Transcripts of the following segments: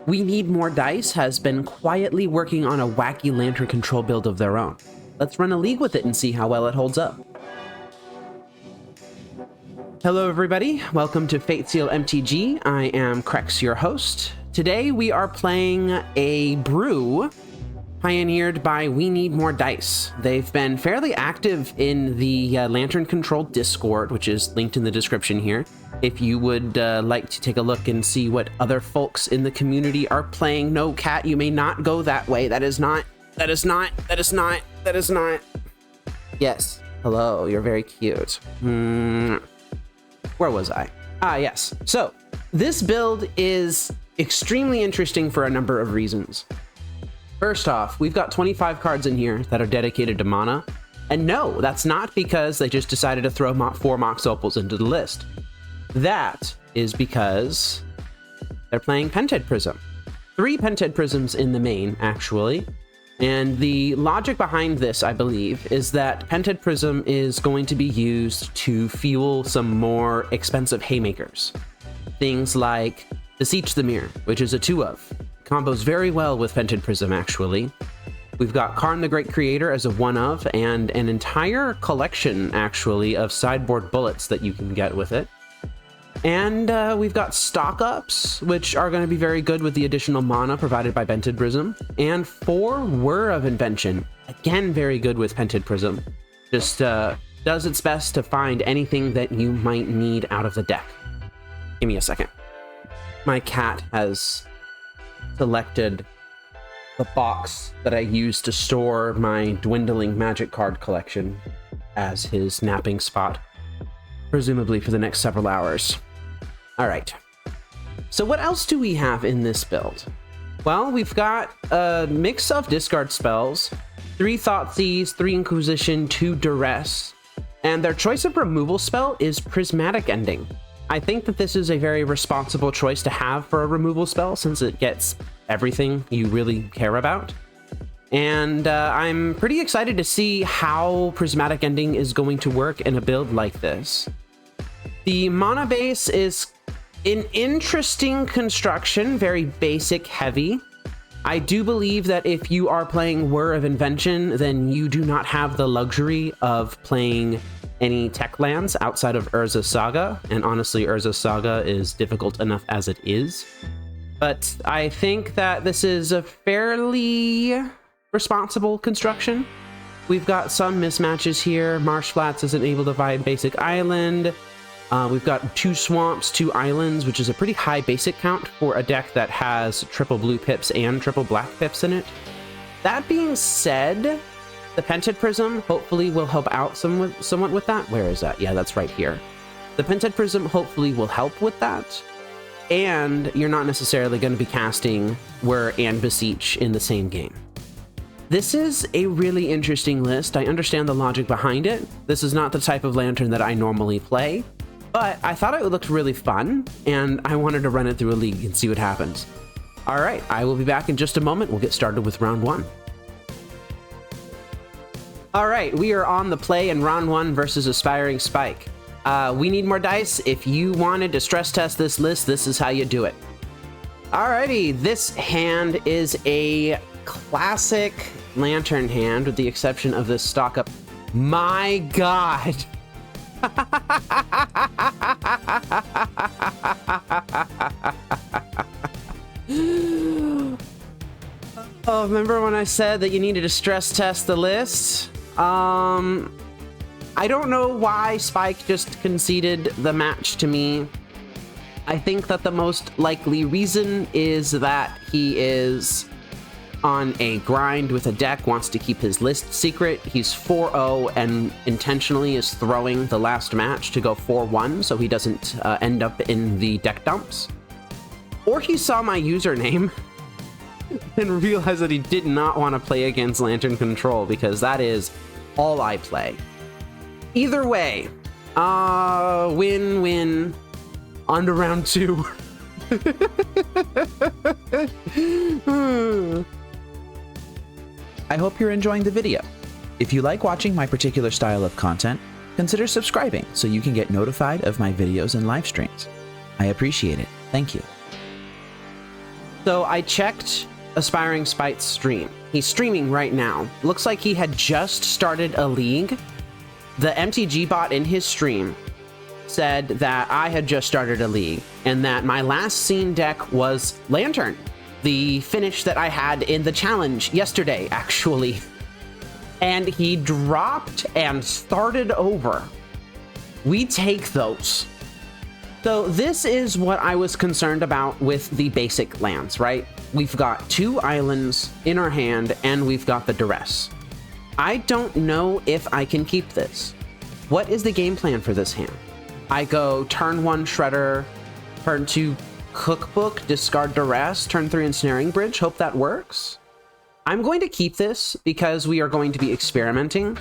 We Need More Dice has been quietly working on a wacky lantern control build of their own. Let's run a league with it and see how well it holds up. Hello everybody, welcome to Fateseal MTG. I am Krex, your host. Today we are playing a brew pioneered by We Need More Dice. They've been fairly active in the Lantern Control Discord, which is linked in the description here. If you would like to take a look and see what other folks in the community are playing. No, Cat, you may not go that way. That is not. Yes. Hello, you're very cute. Where was I? Ah, yes. So, this build is extremely interesting for a number of reasons. First off, we've got 25 cards in here that are dedicated to mana. And no, that's not because they just decided to throw 4 Mox Opals into the list. That is because they're playing Pented Prism. 3 Pented Prisms in the main, actually. And the logic behind this, I believe, is that Pented Prism is going to be used to fuel some more expensive haymakers. Things like Beseech the Mirror, which is a 2-of. Combos very well with Pented Prism, actually. We've got Karn the Great Creator as a 1-of, and an entire collection, actually, of sideboard bullets that you can get with it. And we've got stock-ups, which are going to be very good with the additional mana provided by Pented Prism. And 4 Whir of Invention, again very good with Pented Prism. Just does its best to find anything that you might need out of the deck. Give me a second. My cat has selected the box that I use to store my dwindling magic card collection as his napping spot, presumably for the next several hours. All right, so what else do we have in this build? Well, we've got a mix of discard spells, 3 Thoughtseize, 3 Inquisition, 2 Duress, and their choice of removal spell is Prismatic Ending. I think that this is a very responsible choice to have for a removal spell, since it gets everything you really care about. And I'm pretty excited to see how Prismatic Ending is going to work in a build like this. The mana base is an interesting construction, very basic heavy. I do believe that if you are playing Whir of Invention, then you do not have the luxury of playing any tech lands outside of Urza's Saga, and honestly, Urza's Saga is difficult enough as it is. But I think that this is a fairly responsible construction. We've got some mismatches here. Marsh Flats isn't able to buy basic island. We've got 2 swamps, 2 islands, which is a pretty high basic count for a deck that has triple blue pips and triple black pips in it. That being said, the Pented Prism hopefully will help out somewhat with that. Where is that? Yeah, that's right here. The Pented Prism hopefully will help with that. And you're not necessarily going to be casting Whir and Beseech in the same game. This is a really interesting list. I understand the logic behind it. This is not the type of lantern that I normally play, but I thought it looked really fun, and I wanted to run it through a league and see what happens. All right, I will be back in just a moment. We'll get started with round 1. All right, we are on the play in round 1 versus aspiringspike. We need more dice. If you wanted to stress test this list, this is how you do it. Alrighty, this hand is a classic lantern hand, with the exception of this stock up. My God. Oh, remember when I said that you needed to stress test the list? I don't know why Spike just conceded the match to me. I think that the most likely reason is that he is on a grind with a deck, wants to keep his list secret. He's 4-0 and intentionally is throwing the last match to go 4-1 so he doesn't end up in the deck dumps. Or he saw my username and realized that he did not want to play against Lantern Control, because that is all I play. Either way, win-win on to round 2. I hope you're enjoying the video. If you like watching my particular style of content, consider subscribing so you can get notified of my videos and live streams. I appreciate it. Thank you. So I checked Aspiring Spike's stream. He's streaming right now. Looks like he had just started a league. The MTG bot in his stream said that I had just started a league and that my last seen deck was Lantern, the finish that I had in the challenge yesterday, actually. And he dropped and started over. We take those. So this is what I was concerned about with the basic lands, right? We've got 2 islands in our hand and we've got the duress. I don't know if I can keep this. What is the game plan for this hand? I go turn 1 Shredder, turn 2 Cookbook, discard duress, turn 3 Ensnaring Bridge, hope that works. I'm going to keep this because we are going to be experimenting,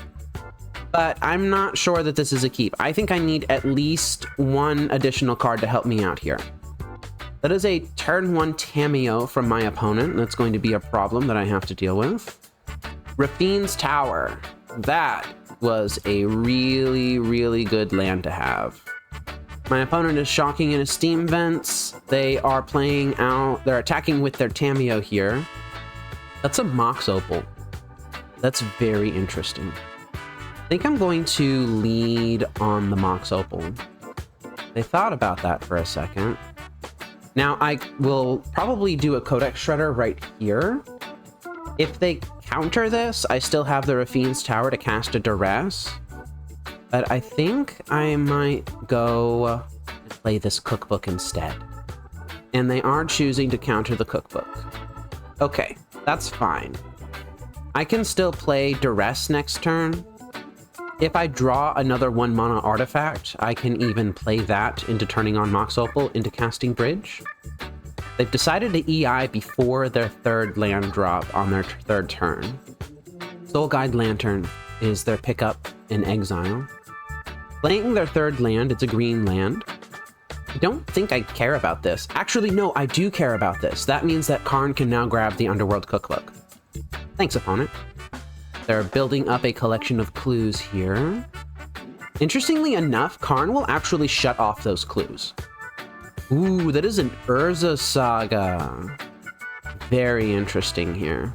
but I'm not sure that this is a keep. I think I need at least 1 additional card to help me out here. That is a turn 1 Tamiyo from my opponent. That's going to be a problem that I have to deal with. Rafine's Tower. That was a really, really good land to have. My opponent is shocking in Esteem Vents. They are playing out, they're attacking with their Tamiyo here. That's a Mox Opal. That's very interesting. I think I'm going to lead on the Mox Opal. They thought about that for a second. Now I will probably do a Codex Shredder right here. If they counter this, I still have the Rafine's Tower to cast a Duress. But I think I might go and play this Cookbook instead. And they are choosing to counter the Cookbook. Okay, that's fine. I can still play Duress next turn. If I draw another 1 mana artifact, I can even play that into turning on Mox Opal into casting Bridge. They've decided to EI before their 3rd land drop on their 3rd turn. Soul Guide Lantern is their pickup in Exile. Playing their 3rd land, it's a green land. I don't think I care about this. Actually, no, I do care about this. That means that Karn can now grab the Underworld Cookbook. Thanks, opponent. They're building up a collection of clues here. Interestingly enough, Karn will actually shut off those clues. Ooh, that is an Urza Saga. Very interesting here.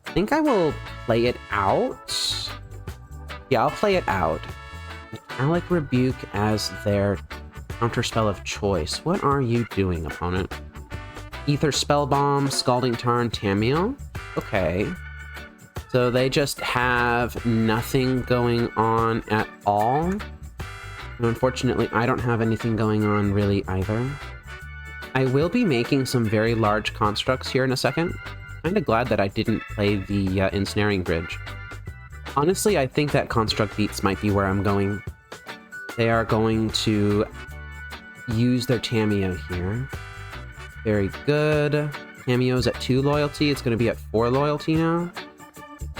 I think I will play it out. Yeah, I'll play it out. Metallic Rebuke as their counterspell of choice. What are you doing, opponent? Ether Spellbomb, Scalding Tarn, Tamiyo? Okay. So they just have nothing going on at all. And unfortunately, I don't have anything going on really either. I will be making some very large constructs here in a second. Kinda glad that I didn't play the Ensnaring Bridge. Honestly, I think that Construct Beats might be where I'm going. They are going to use their Tamiyo here. Very good. Tamiyo's at 2 loyalty. It's going to be at 4 loyalty now.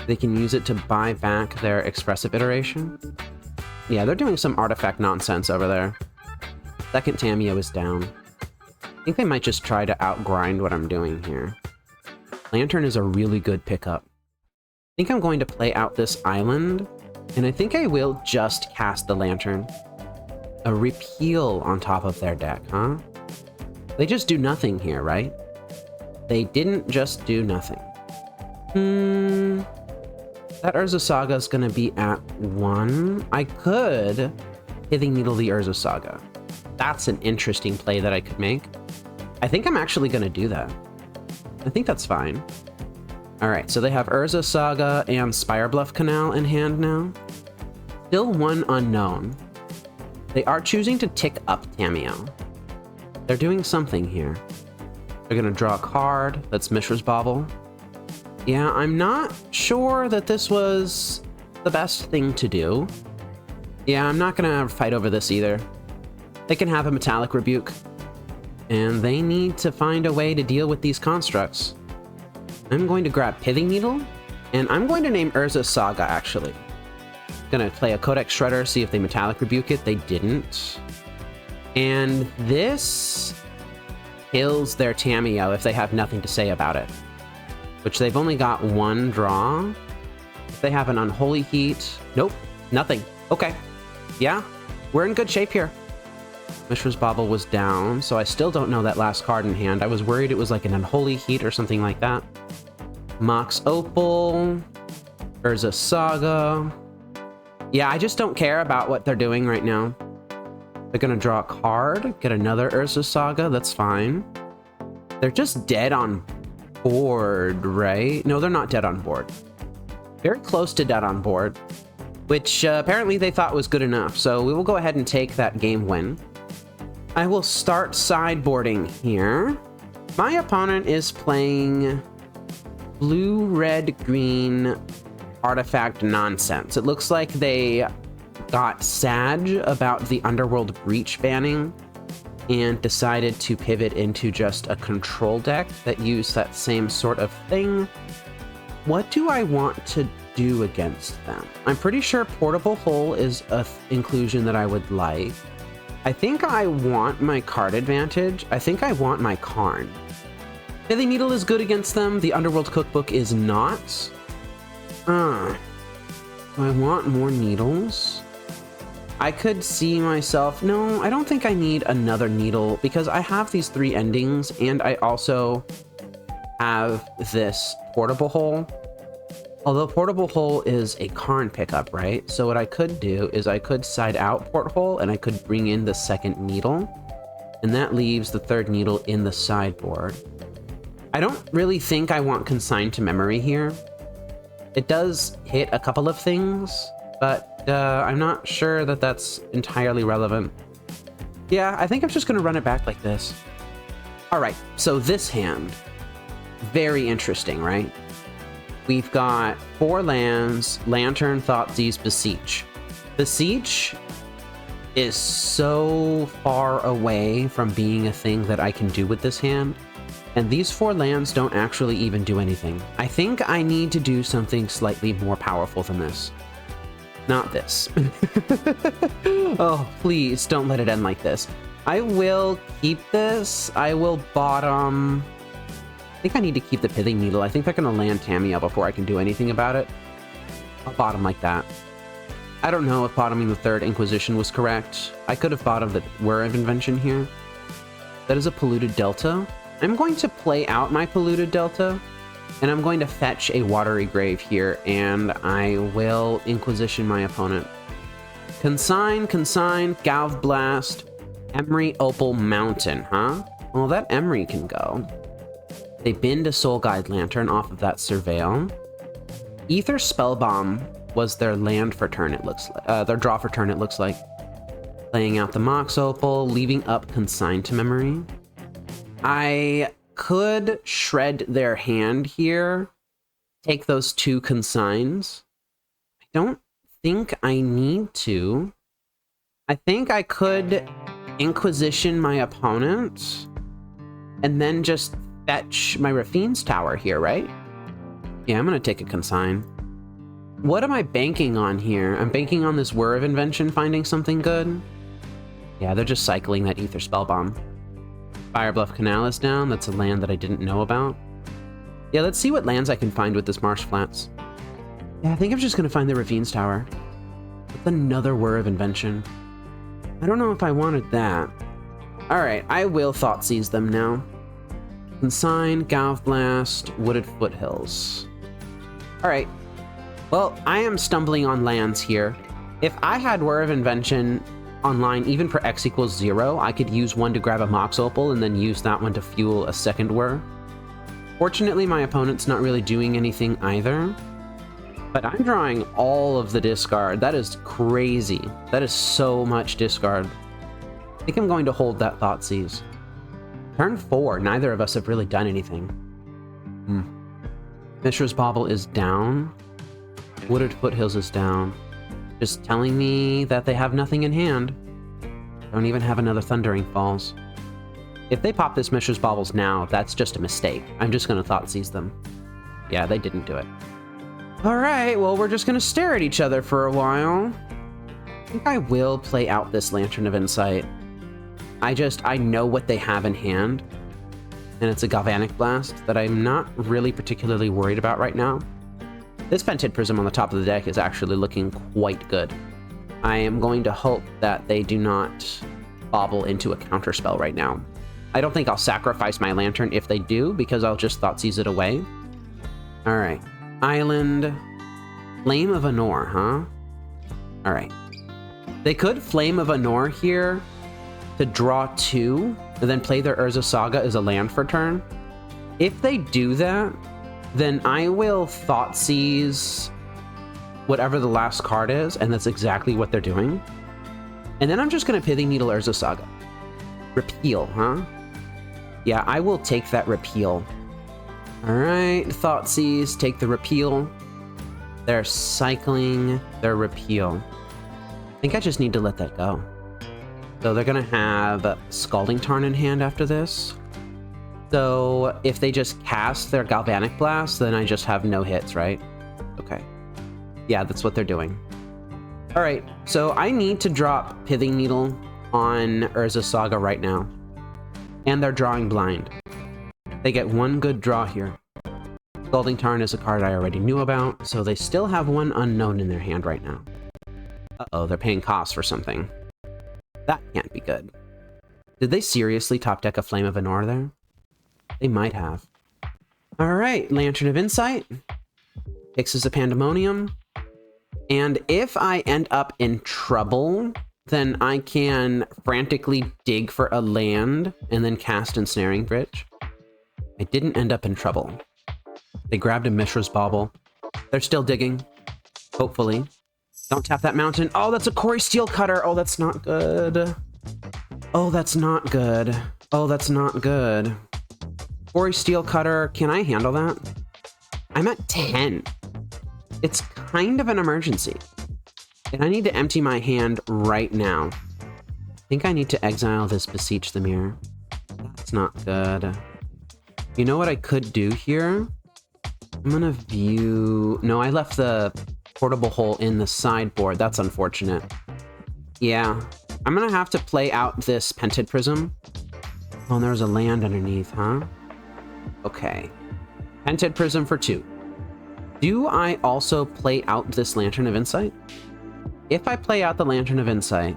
They can use it to buy back their Expressive Iteration. Yeah, they're doing some artifact nonsense over there. 2nd Tamiyo is down. I think they might just try to outgrind what I'm doing here. Lantern is a really good pickup. I think I'm going to play out this island, and I think I will just cast the Lantern. A repeal on top of their deck, huh? They just do nothing here, right? They didn't just do nothing. That Urza Saga is going to be at 1. I could Pithing Needle the Urza Saga. That's an interesting play that I could make. I think I'm actually going to do that. I think that's fine. Alright, so they have Urza Saga and Spirebluff Canal in hand now. Still 1 unknown. They are choosing to tick up Tamiyo. They're doing something here. They're going to draw a card. That's Mishra's Bauble. Yeah, I'm not sure that this was the best thing to do. Yeah, I'm not going to fight over this either. They can have a Metallic Rebuke. And they need to find a way to deal with these constructs. I'm going to grab Pithing Needle, and I'm going to name Urza Saga, actually. Gonna play a Codex Shredder, see if they Metallic Rebuke it. They didn't. And this kills their Tamiyo if they have nothing to say about it. Which they've only got 1 draw. If they have an Unholy Heat... Nope, nothing. Okay. Yeah, we're in good shape here. Mishra's Bauble was down, so I still don't know that last card in hand. I was worried it was like an Unholy Heat or something like that. Mox Opal. Urza Saga. Yeah, I just don't care about what they're doing right now. They're gonna draw a card, get another Urza Saga, that's fine. They're just dead on board, right? No, they're not dead on board. Very close to dead on board, which apparently they thought was good enough. So we will go ahead and take that game win. I will start sideboarding here. My opponent is playing blue, red, green artifact nonsense. It looks like they got sad about the Underworld Breach banning and decided to pivot into just a control deck that used that same sort of thing. What do I want to do against them? I'm pretty sure Portable Hole is an inclusion that I would like. I think I want my card advantage. I think I want my Karn. Pithing Needle is good against them. The Underworld Cookbook is not. Do I want more needles? I could see myself... No, I don't think I need another needle because I have these 3 endings and I also have this Portable Hole. Although Portable Hole is a Karn pickup, right? So what I could do is I could side out Porthole and I could bring in the 2nd needle. And that leaves the 3rd needle in the sideboard. I don't really think I want Consign to Memory here. It does hit a couple of things, but I'm not sure that that's entirely relevant. Yeah, I think I'm just going to run it back like this. All right, so this hand, very interesting, right? We've got 4 lands, Lantern, Thoughtseize, Beseech. Beseech is so far away from being a thing that I can do with this hand. And these 4 lands don't actually even do anything. I think I need to do something slightly more powerful than this. Not this. Oh, please don't let it end like this. I will keep this. I will bottom... I think I need to keep the Pithing Needle. I think they're going to land Tamiya before I can do anything about it. I'll bottom like that. I don't know if bottoming the 3rd Inquisition was correct. I could have bottomed the Whir of Invention here. That is a Polluted Delta. I'm going to play out my Polluted Delta, and I'm going to fetch a Watery Grave here, and I will Inquisition my opponent. Consign, Galv Blast, Emery Opal Mountain, huh? Well, that Emery can go. They binned a Soul Guide Lantern off of that Surveil. Ether Spellbomb was their land for turn, it looks like. Their draw for turn, it looks like. Playing out the Mox Opal, leaving up Consign to Memory. I could shred their hand here, take those 2 consigns. I don't think I need to. I think I could Inquisition my opponent and then just fetch my Rafine's Tower here, right? Yeah, I'm gonna take a consign. What am I banking on here? I'm banking on this Whir of Invention finding something good. Yeah, they're just cycling that Ether Spellbomb. Firebluff Canal is down. That's a land that I didn't know about. Yeah, let's see what lands I can find with this Marsh Flats. Yeah, I think I'm just going to find the Rafine's Tower. With another Whir of Invention. I don't know if I wanted that. Alright, I will Thoughtseize them now. Consign, Galv Blast, Wooded Foothills. Alright. Well, I am stumbling on lands here. If I had Whir of Invention online, even for x = 0, I could use one to grab a Mox Opal and then use that one to fuel a 2nd Whir. Fortunately, my opponent's not really doing anything either. But I'm drawing all of the discard. That is crazy. That is so much discard. I think I'm going to hold that Thoughtseize. Turn 4, neither of us have really done anything. Mishra's Bauble is down. Wooded Foothills is down. Just telling me that they have nothing in hand. Don't even have another Thundering Falls. If they pop this Mishra's Baubles now, that's just a mistake. I'm just going to Thoughtseize them. Yeah, they didn't do it. Alright, well, we're just going to stare at each other for a while. I think I will play out this Lantern of Insight. I know what they have in hand. And it's a Galvanic Blast that I'm not really particularly worried about right now. This Pentid Prism on the top of the deck is actually looking quite good. I am going to hope that they do not Bauble into a counterspell right now. I don't think I'll sacrifice my Lantern if they do, because I'll just Thoughtseize it away. All right. Island. Flame of Anor, huh? All right. They could Flame of Anor here to draw 2, and then play their Urza Saga as a land for turn. If they do that, then I will Thoughtseize whatever the last card is, and that's exactly what they're doing. And then I'm just going to Pithing Needle Urza Saga. Repeal, huh? Yeah, I will take that repeal. All right, Thoughtseize, take the repeal. They're cycling their repeal. I think I just need to let that go. So they're going to have Scalding Tarn in hand after this. So if they just cast their Galvanic Blast, then I just have no hits, right? Okay. Yeah, that's what they're doing. All right, so I need to drop Pithing Needle on Urza Saga right now. And they're drawing blind. They get one good draw here. Scalding Tarn is a card I already knew about, so they still have one unknown in their hand right now. Uh-oh, they're paying cost for something. That can't be good. Did they seriously top deck a Flame of Anor there? They might have. All right, Lantern of Insight. Pyxis a Pandemonium. And if I end up in trouble, then I can frantically dig for a land and then cast Ensnaring Bridge. I didn't end up in trouble. They grabbed a Mishra's Bauble. They're still digging. Hopefully. Don't tap that mountain. Oh, that's a Quarry Steel Cutter. Oh, that's not good. Oh, that's not good. Oh, that's not good. Quarry Steel Cutter. Can I handle that? I'm at 10. It's kind of an emergency. And I need to empty my hand right now. I think I need to exile this Beseech the Mirror. That's not good. You know what I could do here? I'm gonna view... No, I left the portable hole in the sideboard. That's unfortunate. Yeah. I'm gonna have to play out this Pented Prism. Oh, and there's a land underneath, huh? Okay. Pented Prism for 2. Do I also play out this Lantern of Insight? If I play out the Lantern of Insight,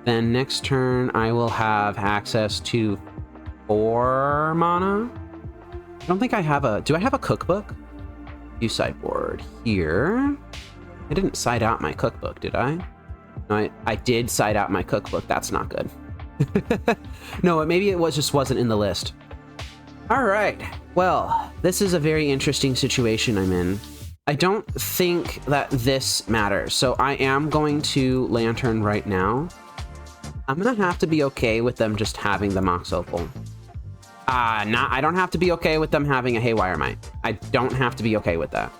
then next turn I will have access to 4 mana. I don't think I have a... Do I have a cookbook? View sideboard here. I didn't side out my cookbook, did I? No, I did side out my cookbook. That's not good. No, maybe it was just wasn't in the list. All right. Well, this is a very interesting situation I'm in. I don't think that this matters, so I am going to Lantern right now. I'm gonna have to be okay with them just having the Mox Opal. I don't have to be okay with them having a Haywire Might. I don't have to be okay with that.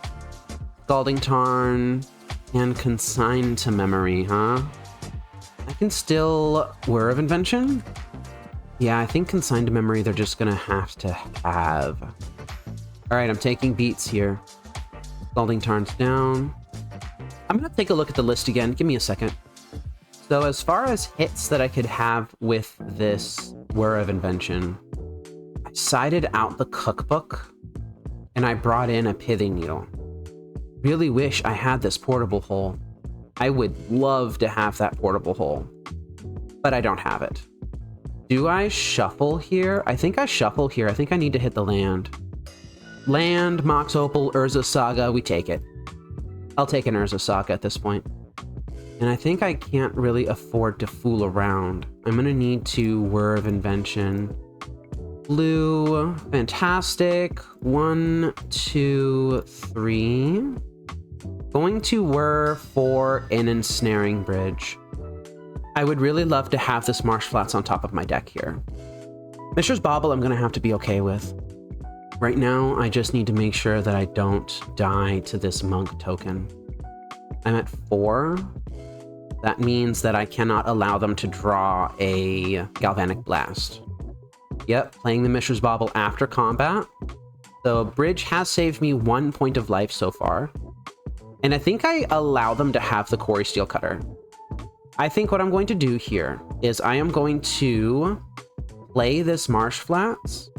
Scalding Tarn and Consign to Memory, huh? I can still Whir of Invention? Yeah, I think Consign to Memory they're just gonna have to have. All right, I'm taking beats here. Scalding Tarn's down. I'm gonna take a look at the list again. Give me a second. So as far as hits that I could have with this Whir of Invention, I sided out the cookbook and I brought in a Pithing Needle. Really wish I had this portable hole. I would love to have that portable hole, but I don't have it. Do I shuffle here? I think I shuffle here. I think I need to hit the land. Land, Mox Opal, Urza Saga, we take it. I'll take an Urza Saga at this point. And I think I can't really afford to fool around. I'm gonna need to Whir of Invention. Blue, fantastic. 1, 2, 3. Going to Whir for an Ensnaring Bridge. I would really love to have this Marsh Flats on top of my deck here. Mishra's Bauble I'm gonna have to be okay with. Right now, I just need to make sure that I don't die to this Monk token. I'm at 4. That means that I cannot allow them to draw a Galvanic Blast. Yep, playing the Mishra's Bauble after combat. So Bridge has saved me 1 point of life so far. And I think I allow them to have the Quarry Steel Cutter. I think what I'm going to do here is I am going to play this Marsh Flats.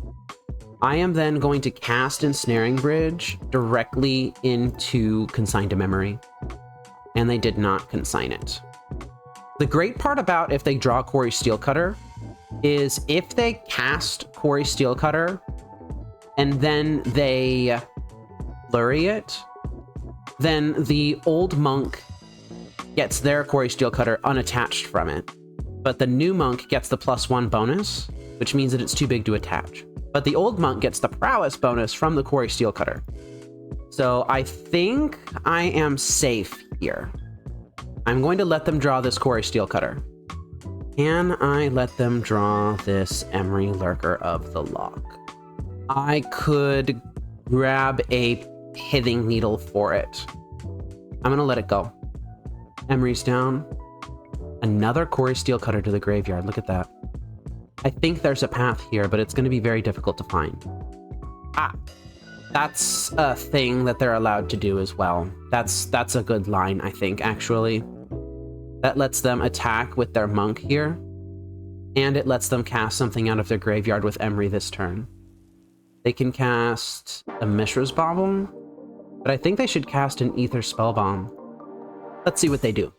I am then going to cast Ensnaring Bridge directly into Consign to Memory. And they did not consign it. The great part about if they draw Quarry Steelcutter is if they cast Quarry Steelcutter and then they flurry it, then the old monk gets their Quarry Steelcutter unattached from it. But the new monk gets the +1 bonus, which means that it's too big to attach. But the old monk gets the prowess bonus from the Quarry Steelcutter. So I think I am safe here. I'm going to let them draw this Quarry Steelcutter. Can I let them draw this Emery Lurker of the Lock? I could grab a Pithing Needle for it. I'm gonna let it go. Emery's down. Another Quarry Steelcutter to the graveyard. Look at that. I think there's a path here, but it's gonna be very difficult to find. Ah, that's a thing that they're allowed to do as well. That's a good line, I think, actually. That lets them attack with their monk here, and it lets them cast something out of their graveyard with Emery this turn. They can cast a Mishra's Bauble, but I think they should cast an Ether Spellbomb. Let's see what they do.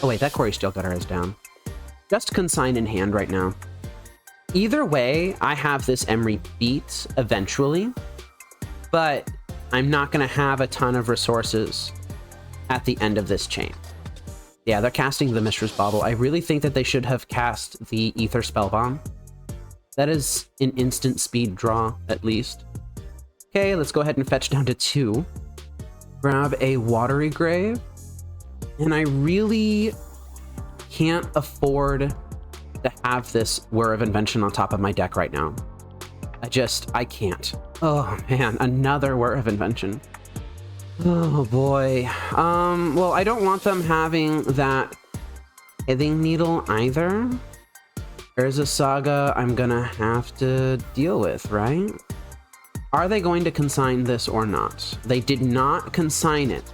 Oh wait, that Quarry Steelcutter is down. Just Consign in hand right now. Either way, I have this Emery beat eventually, but I'm not going to have a ton of resources at the end of this chain. Yeah, they're casting the Mishra's Bauble. I really think that they should have cast the Ether Spellbomb. That is an instant speed draw, at least. Okay, let's go ahead and fetch down to 2. Grab a Watery Grave. And I really can't afford to have this Whir of Invention on top of my deck right now. I can't. Oh man, another Whir of Invention. Oh boy. Well, I don't want them having that Pithing Needle either. There's a Saga I'm gonna have to deal with, right? Are they going to consign this or not? They did not consign it.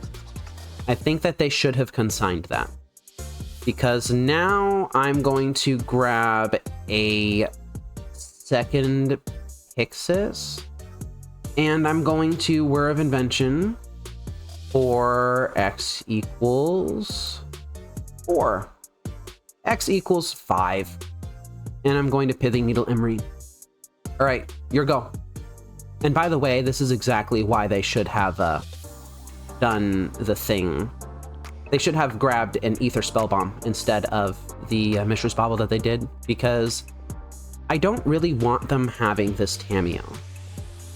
I think that they should have consigned that. Because now I'm going to grab a second Pyxis. And I'm going to Whir of Invention for X equals 4. X equals 5. And I'm going to Pithing Needle Emery. All right, your go. And by the way, this is exactly why they should have done the thing. They should have grabbed an Ether Spellbomb instead of the Mishra's Bauble that they did, because I don't really want them having this Tamiyo.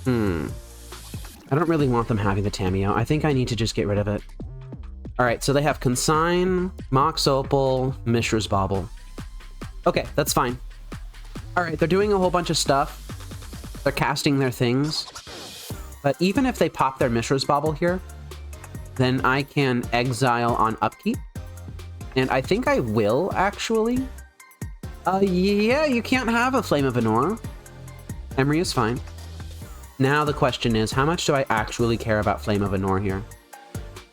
I don't really want them having the Tamiyo. I think I need to just get rid of it. All right, so they have Consign, Mox Opal, Mishra's Bauble. Okay, that's fine. All right, they're doing a whole bunch of stuff. They're casting their things. But even if they pop their Mishra's Bauble here, then I can exile on upkeep. And I think I will, actually. Yeah, you can't have a Flame of Anor. Emery is fine. Now the question is, how much do I actually care about Flame of Anor here?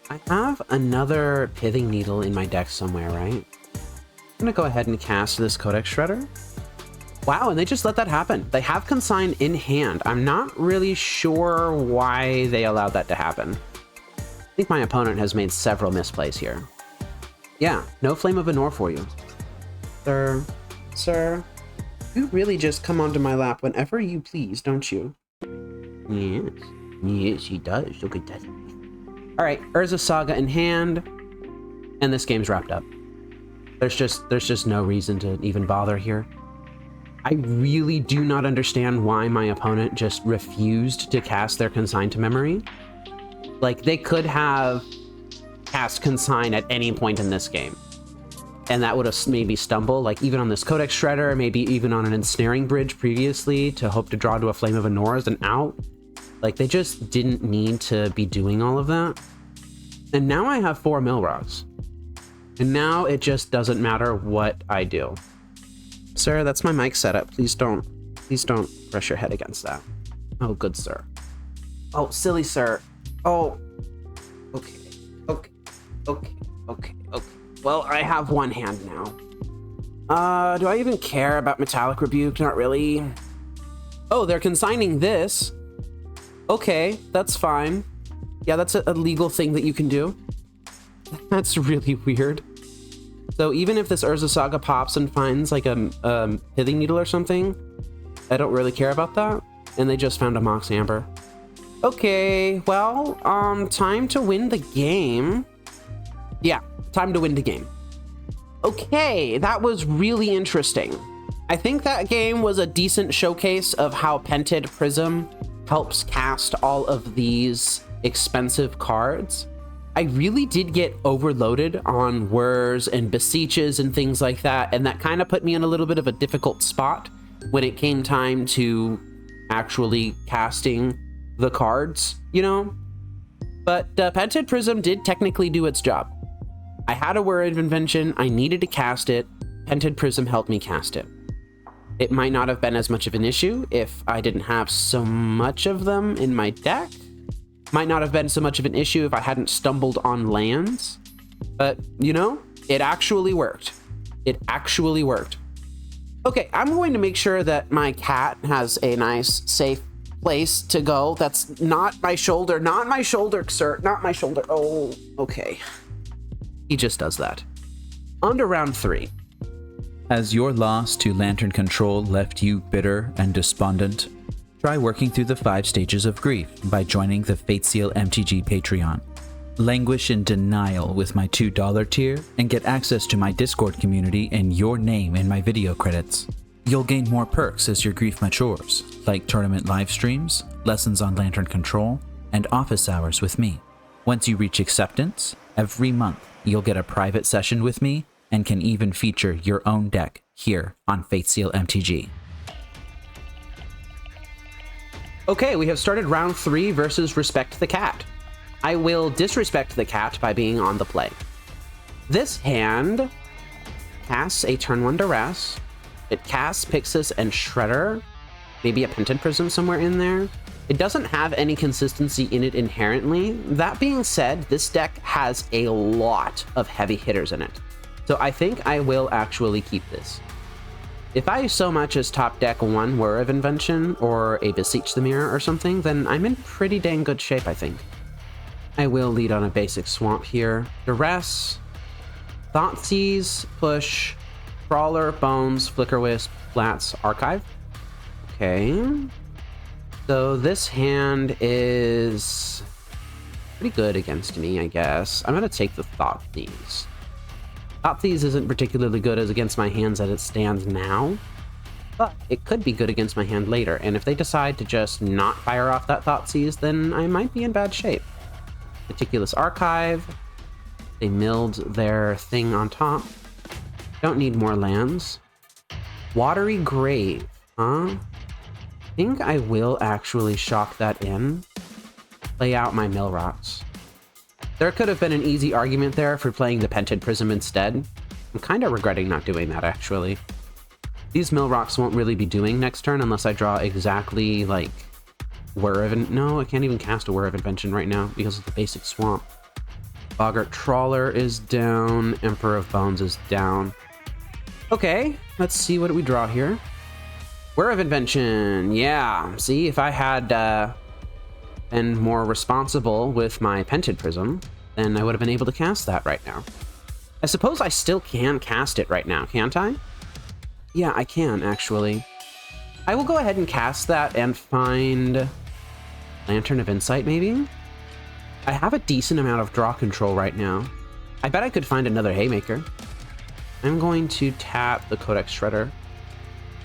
I have another Pithing Needle in my deck somewhere, right? I'm gonna go ahead and cast this Codex Shredder. Wow, and they just let that happen. They have Consign in hand. I'm not really sure why they allowed that to happen. I think my opponent has made several misplays here. Yeah, no Flame of Anor for you. Sir, you really just come onto my lap whenever you please, don't you? Yes, he does. Look at that. All right, Urza Saga in hand, and this game's wrapped up. There's just no reason to even bother here. I really do not understand why my opponent just refused to cast their Consign to memory. Like, they could have cast Consign at any point in this game, and that would have maybe stumbled, like even on this Codex Shredder, maybe even on an Ensnaring Bridge previously to hope to draw to a Flame of Anor as an out. Like, they just didn't need to be doing all of that. And now I have 4 Milrogs. And now it just doesn't matter what I do. Sir, that's my mic setup. Please don't brush your head against that. Oh, good sir. Oh, silly sir. Oh, okay. Well, I have one hand now. Do I even care about Metallic Rebuke? Not really. Oh, they're consigning this. Okay, that's fine. Yeah, that's a legal thing that you can do. That's really weird. So even if this Urza Saga pops and finds like a pithing needle or something, I don't really care about that. And they just found a Mox Amber. Okay, well, time to win the game. Yeah, time to win the game. Okay, that was really interesting. I think that game was a decent showcase of how Pented Prism helps cast all of these expensive cards. I really did get overloaded on whirs and beseeches and things like that, and that kind of put me in a little bit of a difficult spot when it came time to actually casting the cards, you know? But Pented Prism did technically do its job. I had a Whir of Invention, I needed to cast it, Pented Prism helped me cast it. It might not have been as much of an issue if I didn't have so much of them in my deck. Might not have been so much of an issue if I hadn't stumbled on lands. But, you know, it actually worked. It actually worked. Okay, I'm going to make sure that my cat has a nice, safe place to go. That's not my shoulder. Not my shoulder, sir. Not my shoulder. Oh, okay. He just does that. On to round 3. Has your loss to Lantern Control left you bitter and despondent? Try working through the 5 stages of grief by joining the Fateseal MTG Patreon. Languish in denial with my $2 tier and get access to my Discord community and your name in my video credits. You'll gain more perks as your grief matures, like tournament live streams, lessons on Lantern Control, and office hours with me. Once you reach acceptance, every month you'll get a private session with me and can even feature your own deck here on Fateseal MTG. Okay, we have started round 3 versus Respect the Cat. I will disrespect the cat by being on the play. This hand casts a turn 1 Duress. It casts Pyxis and Shredder, maybe a Pented Prism somewhere in there. It doesn't have any consistency in it inherently. That being said, this deck has a lot of heavy hitters in it. So I think I will actually keep this. If I so much as top deck 1 Whir of Invention or a Beseech the Mirror or something, then I'm in pretty dang good shape, I think. I will lead on a basic swamp here. Duress, Thoughtseize, Push, Crawler, Bones, Flicker Wisp, Flats, Archive. Okay. So this hand is pretty good against me, I guess. I'm going to take the Thoughtseize. Thoughtseize isn't particularly good as against my hands as it stands now, but it could be good against my hand later, and if they decide to just not fire off that Thoughtseize, then I might be in bad shape. Meticulous Archive. They milled their thing on top. Don't need more lands. Watery Grave, huh? I think I will actually shock that in. Play out my Mill Rocks. There could have been an easy argument there for playing the Pented Prism instead. I'm kind of regretting not doing that, actually. These Mill Rocks won't really be doing next turn unless I draw exactly, like, Whir of... No, I can't even cast a Whir of Invention right now because of the basic swamp. Boggart Trawler is down. Emperor of Bones is down. Okay, let's see what we draw here. Whir of Invention, yeah. See, if I had been more responsible with my Pented Prism, then I would have been able to cast that right now. I suppose I still can cast it right now, can't I? Yeah, I can, actually. I will go ahead and cast that and find Lantern of Insight, maybe? I have a decent amount of draw control right now. I bet I could find another Haymaker. I'm going to tap the Codex Shredder.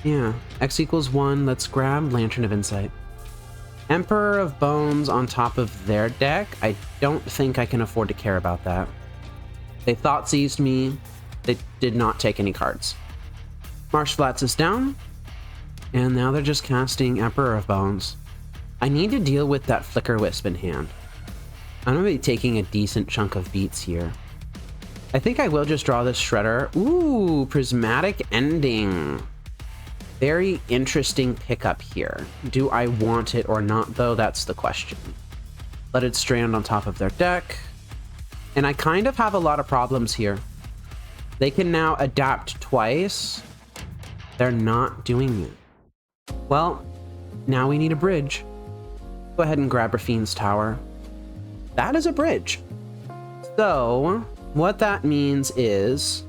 Yeah, X equals 1. Let's grab Lantern of Insight. Emperor of Bones on top of their deck. I don't think I can afford to care about that. They Thoughtseized me. They did not take any cards. Marsh Flats is down. And now they're just casting Emperor of Bones. I need to deal with that Flicker Wisp in hand. I'm going to be taking a decent chunk of beats here. I think I will just draw this Shredder. Ooh, Prismatic Ending. Very interesting pickup here. Do I want it or not, though? That's the question. Blooded Strand on top of their deck. And I kind of have a lot of problems here. They can now adapt twice. They're not doing it. Well, now we need a bridge. Go ahead and grab Rafine's Tower. That is a bridge. So, what that means is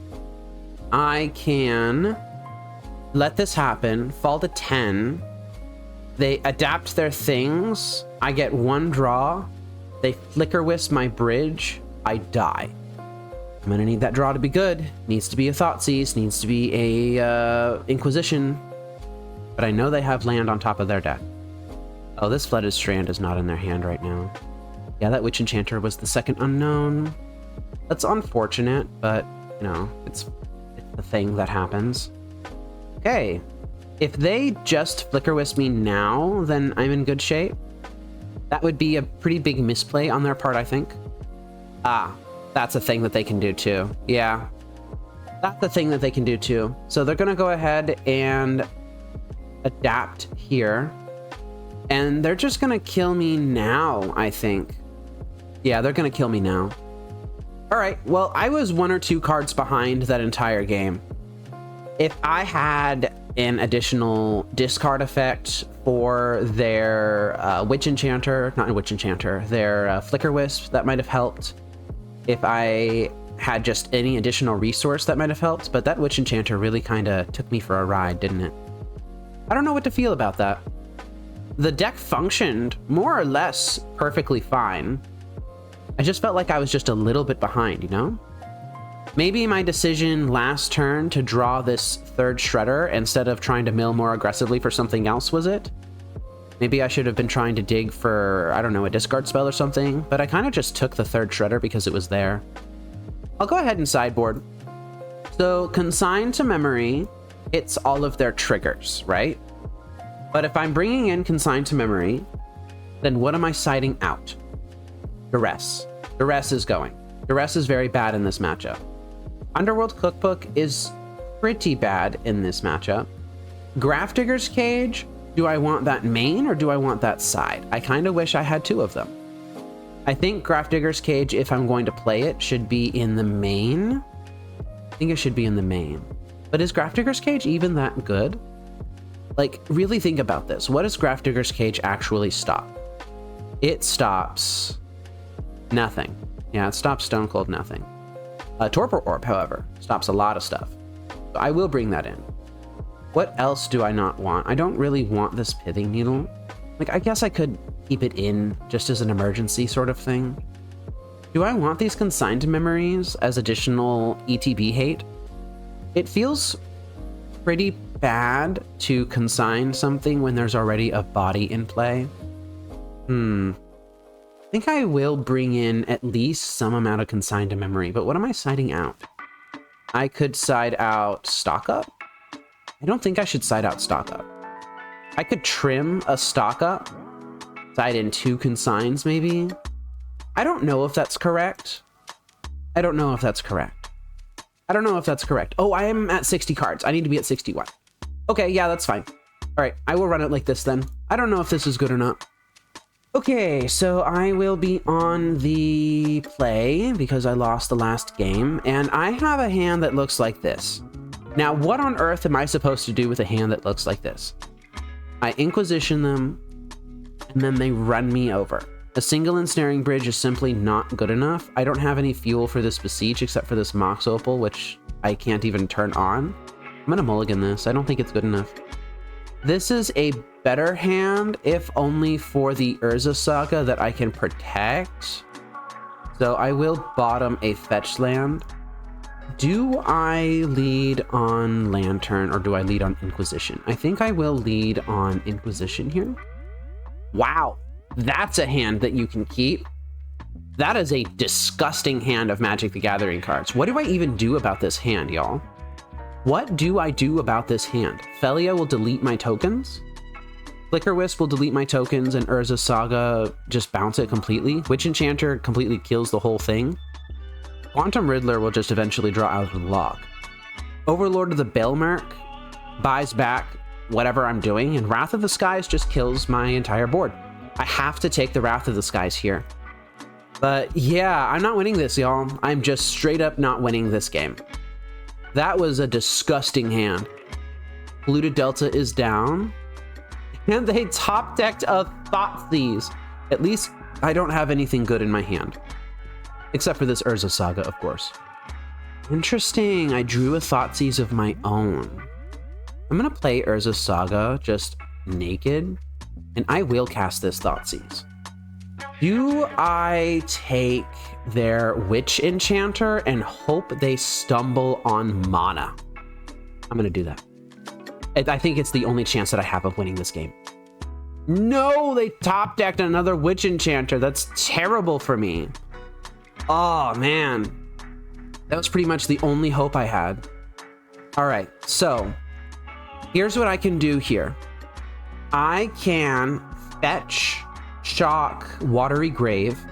I can let this happen, fall to 10. They adapt their things. I get 1 draw. They flicker wisp my bridge. I die. I'm gonna need that draw to be good. Needs to be a Thoughtseize, needs to be a Inquisition. But I know they have land on top of their deck. Oh, this Flooded Strand is not in their hand right now. Yeah, that Witch Enchanter was the second unknown. That's unfortunate, but, you know, it's the thing that happens. Okay. If they just Flicker Wisp me now, then I'm in good shape. That would be a pretty big misplay on their part, I think. Ah, that's a thing that they can do too. Yeah. That's the thing that they can do too. So they're going to go ahead and adapt here. And they're just going to kill me now, I think. Yeah, they're going to kill me now. All right, well, I was 1 or 2 cards behind that entire game. If I had an additional discard effect for their Witch Enchanter, not a Witch Enchanter, their Flicker Wisp, that might have helped. If I had just any additional resource, that might have helped, but that Witch Enchanter really kind of took me for a ride, didn't it? I don't know what to feel about that. The deck functioned more or less perfectly fine. I just felt like I was just a little bit behind, you know? Maybe my decision last turn to draw this 3rd Shredder instead of trying to mill more aggressively for something else was it? Maybe I should have been trying to dig for, I don't know, a discard spell or something, but I kind of just took the 3rd Shredder because it was there. I'll go ahead and sideboard. So Consign to Memory hits all of their triggers, right? But if I'm bringing in Consign to Memory, then what am I siding out? Duress. Duress is going. Duress is very bad in this matchup. Underworld Cookbook is pretty bad in this matchup. Grafdigger's Cage, do I want that main or do I want that side? I kind of wish I had 2 of them. I think Grafdigger's Cage, if I'm going to play it, should be in the main. I think it should be in the main. But is Grafdigger's Cage even that good? Like, really think about this. What does Grafdigger's Cage actually stop? It stops nothing. Yeah, it stops Stone Cold nothing. Torpor Orb, however, stops a lot of stuff. So I will bring that in. What else do I not want? I don't really want this Pithing Needle. Like, I guess I could keep it in just as an emergency sort of thing. Do I want these Consigned Memories as additional ETB hate? It feels pretty bad to consign something when there's already a body in play. I think I will bring in at least some amount of Consigned to Memory, but what am I siding out? I could side out Stock Up? I don't think I should side out Stock Up. I could trim a Stock Up, side in 2 consigns maybe. I don't know if that's correct. I don't know if that's correct. Oh, I am at 60 cards. I need to be at 61. Okay, yeah, that's fine. All right, I will run it like this then. I don't know if this is good or not. Okay, so I will be on the play because I lost the last game, and I have a hand that looks like this. Now, what on earth am I supposed to do with a hand that looks like this? I Inquisition them, and then they run me over. A single Ensnaring Bridge is simply not good enough. I don't have any fuel for this Besiege except for this Mox Opal, which I can't even turn on. I'm gonna mulligan this. I don't think it's good enough. This is a better hand, if only for the Urza Saga that I can protect. So I will bottom a fetch land. Do I lead on Lantern or do I lead on Inquisition? I think I will lead on Inquisition here. Wow, that's a hand that you can keep. That is a disgusting hand of Magic the Gathering cards. What do I even do about this hand, y'all? What do I do about this hand? Felia will delete my tokens. Flicker Wisp will delete my tokens, and Urza Saga just bounce it completely. Witch Enchanter completely kills the whole thing. Quantum Riddler will just eventually draw out of the log. Overlord of the Baelmerk buys back whatever I'm doing, and Wrath of the Skies just kills my entire board. I have to take the Wrath of the Skies here. But yeah, I'm not winning this, y'all. I'm just straight up not winning this game. That was a disgusting hand. Polluted Delta is down. And they top decked a Thoughtseize. At least I don't have anything good in my hand. Except for this Urza Saga, of course. Interesting. I drew a Thoughtseize of my own. I'm gonna play Urza's Saga just naked, and I will cast this Thoughtseize. Do I take their Witch Enchanter and hope they stumble on mana? I'm gonna do that. I think it's the only chance that I have of winning this game. No, they top decked another Witch Enchanter. That's terrible for me. Oh man, that was pretty much the only hope I had. All right, so here's what I can do here. I can fetch, shock, Watery Grave.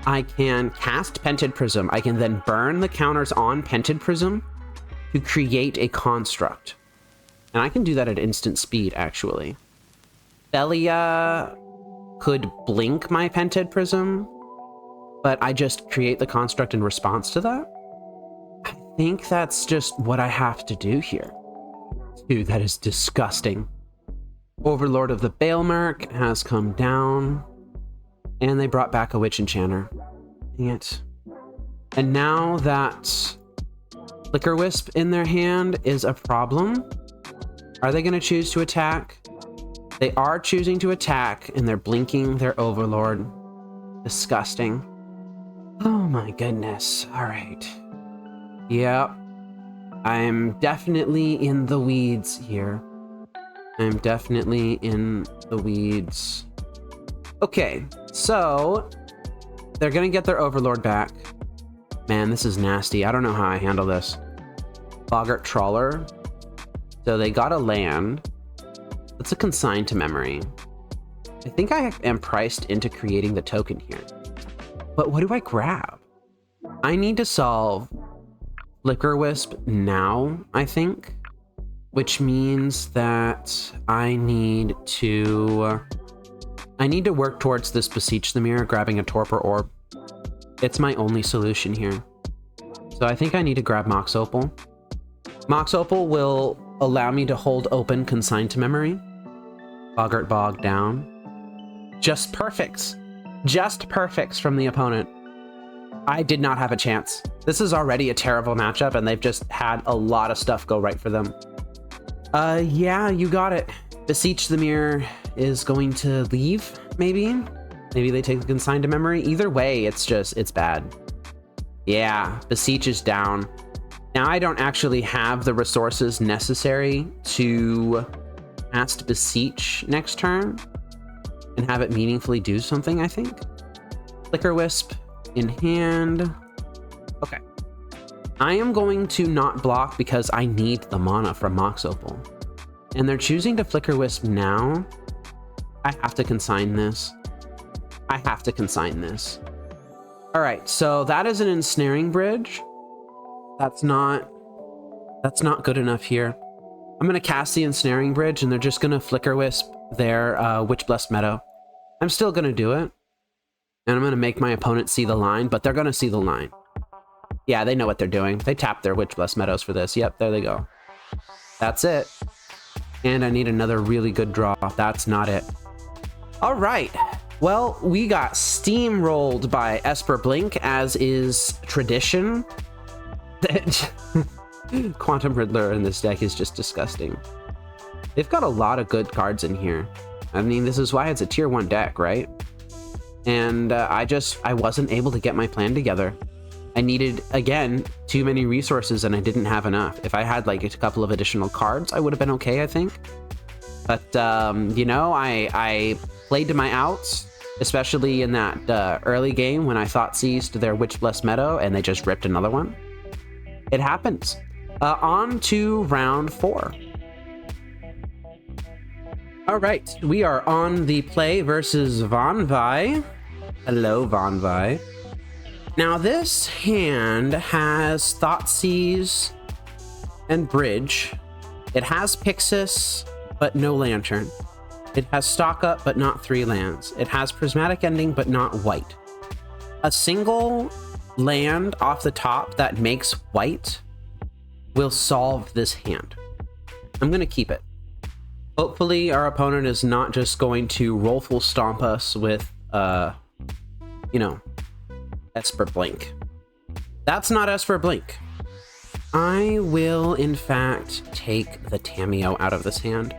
I can cast Pented Prism. I can then burn the counters on Pented Prism to create a construct. And I can do that at instant speed, actually. Thelia could blink my Pented Prism, but I just create the construct in response to that. I think that's just what I have to do here. Dude, that is disgusting. Overlord of the Baelmerk has come down, and they brought back a Witch Enchanter. Dang it. And now that Flicker Wisp in their hand is a problem. Are they going to choose to attack? They are choosing to attack, and they're blinking their Overlord. Disgusting. Oh my goodness. All right. Yep. I'm definitely in the weeds here. I'm definitely in the weeds. Okay, so they're gonna get their Overlord back. Man, this is nasty. I don't know how I handle this. Boggart Trawler. So they got a land. It's a consign to memory. I think I am priced into creating the token here. But what do I grab? I need to solve Flicker Wisp now, I think. Which means that I need to work towards this Beseech the Mirror, grabbing a Torpor Orb. It's my only solution here. So I think I need to grab Mox Opal. Mox Opal will allow me to hold open Consign to Memory. Boggart Bog down. Just perfects. Just perfects from the opponent. I did not have a chance. This is already a terrible matchup, and they've just had a lot of stuff go right for them. Yeah, you got it. Beseech the Mirror is going to leave, maybe? Maybe they take the Consign to Memory. Either way, it's bad. Yeah, Beseech is down. Now, I don't actually have the resources necessary to cast Beseech next turn and have it meaningfully do something, I think. Flicker Wisp in hand. Okay. I am going to not block because I need the mana from Mox Opal. And they're choosing to Flicker Wisp now. I have to consign this. I have to consign this. All right, so that is an Ensnaring Bridge. That's not good enough here. I'm gonna cast the Ensnaring Bridge, and they're just gonna Flicker Wisp their Witch Blessed Meadow. I'm still gonna do it. And I'm gonna make my opponent see the line, but they're gonna see the line. Yeah, they know what they're doing. They tapped their Witch Blessed Meadows for this. Yep, there they go. That's it. And I need another really good draw. That's not it. All right. Well, we got steamrolled by Esper Blink, as is tradition. Quantum Riddler in this deck is just disgusting. They've got a lot of good cards in here. I mean, this is why it's a tier 1 deck, right? And I wasn't able to get my plan together. I needed, again, too many resources, and I didn't have enough. If I had like a couple of additional cards, I would have been okay, I think. But, you know, I played to my outs, especially in that early game when I Thoughtseized their Witch Blessed Meadow, and they just ripped another one. It happens. On to round 4. All right, we are on the play versus vanvai. Hello, vanvai. Now, this hand has Thoughtseize and Bridge. It has Pyxis, but no Lantern. It has Stock Up, but not 3 lands. It has Prismatic Ending, but not white. A single land off the top that makes white will solve this hand. I'm going to keep it. Hopefully, our opponent is not just going to Rollful Stomp us with, you know, Esper Blink. That's not Esper Blink. I will, in fact, take the Tamiyo out of this hand.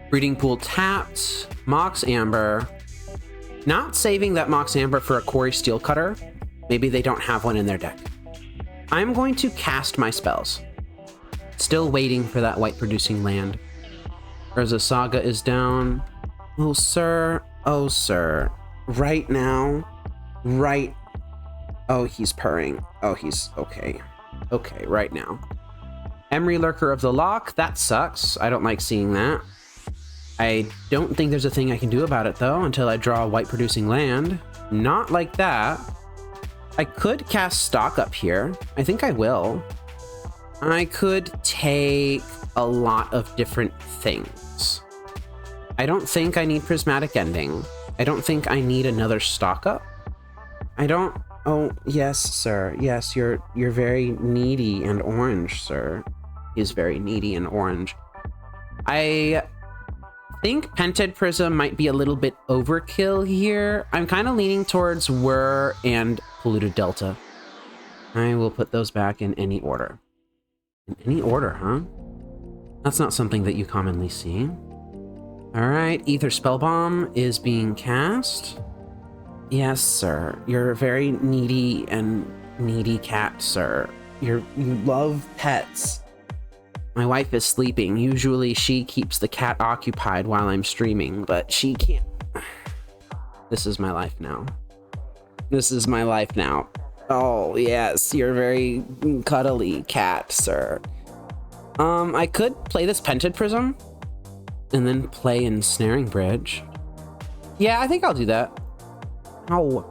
Breeding Pool tapped. Mox Amber. Not saving that Mox Amber for a Quarry Steel Cutter. Maybe they don't have one in their deck. I'm going to cast my spells. Still waiting for that white producing land. Urza Saga is down. Oh, sir. Oh, sir. Right now. Right. Oh, he's purring. Oh, he's okay. Okay, right now. Emery Lurker of the Loch. That sucks. I don't like seeing that. I don't think there's a thing I can do about it, though, until I draw a white producing land. Not like that. I could cast Stock up here. I think I will. I could take a lot of different things. I don't think I need Prismatic Ending. I don't think I need another Stock up. I don't... Oh, yes, sir. Yes, you're very needy and orange, sir. He's very needy and orange. I think Pented Prism might be a little bit overkill here. I'm kind of leaning towards Whir and Polluted Delta. I will put those back in any order. In any order, huh? That's not something that you commonly see. All right, Ether Spellbomb is being cast. Yes, sir. You're a very needy cat, sir. You love pets. My wife is sleeping. Usually she keeps the cat occupied while I'm streaming, but she can't. This is my life now. This is my life now. Oh, yes, you're a very cuddly cat, sir. I could play this Pented Prism and then play Ensnaring Bridge. Yeah, I think I'll do that. Oh.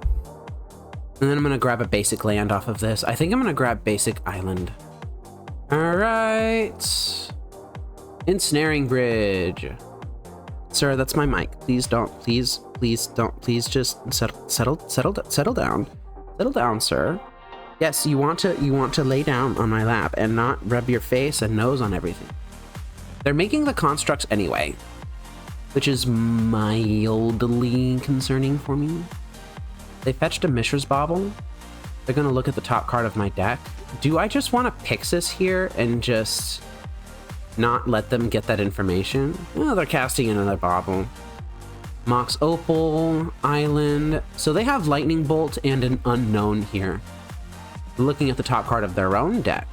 And then I'm gonna grab a basic land off of this. I think I'm gonna grab basic island. All right. Ensnaring Bridge. Sir, that's my mic. Please don't. Please don't. Please just settle down. Settle down, sir. Yes, you want to lay down on my lap and not rub your face and nose on everything. They're making the constructs anyway, which is mildly concerning for me. They fetched a Mishra's Bauble. They're gonna look at the top card of my deck. Do I just want a Pyxis here and just not let them get that information? Oh, they're casting another Bauble. Mox Opal, Island. So they have Lightning Bolt and an Unknown here. Looking at the top card of their own deck.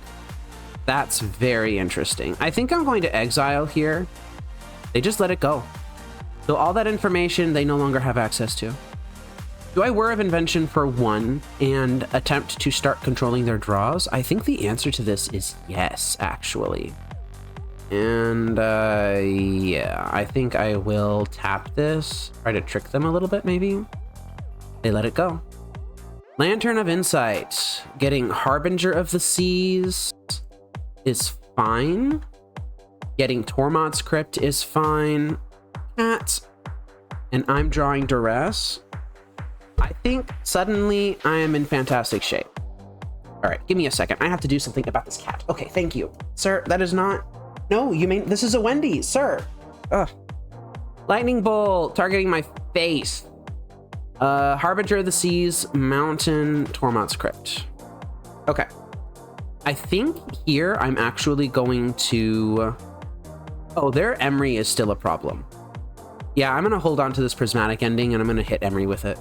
That's very interesting. I think I'm going to exile here. They just let it go. So all that information they no longer have access to. Do I Whir of Invention for 1 and attempt to start controlling their draws? I think the answer to this is yes, actually. And yeah, I think I will tap this, try to trick them a little bit maybe. They let it go. Lantern of Insight, getting Harbinger of the Seas is fine. Getting Tormod's Crypt is fine. Cat, and I'm drawing Duress. I think suddenly I am in fantastic shape. All right, give me a second. I have to do something about this cat. Okay, thank you. Sir, that is not... No, you mean... This is a Wendy's, sir. Ugh. Lightning Bolt, targeting my face. Harbinger of the Seas, Mountain, Tormod's Crypt. Okay. I think here I'm actually going to... Oh, their Emery is still a problem. Yeah, I'm going to hold on to this Prismatic Ending, and I'm going to hit Emery with it.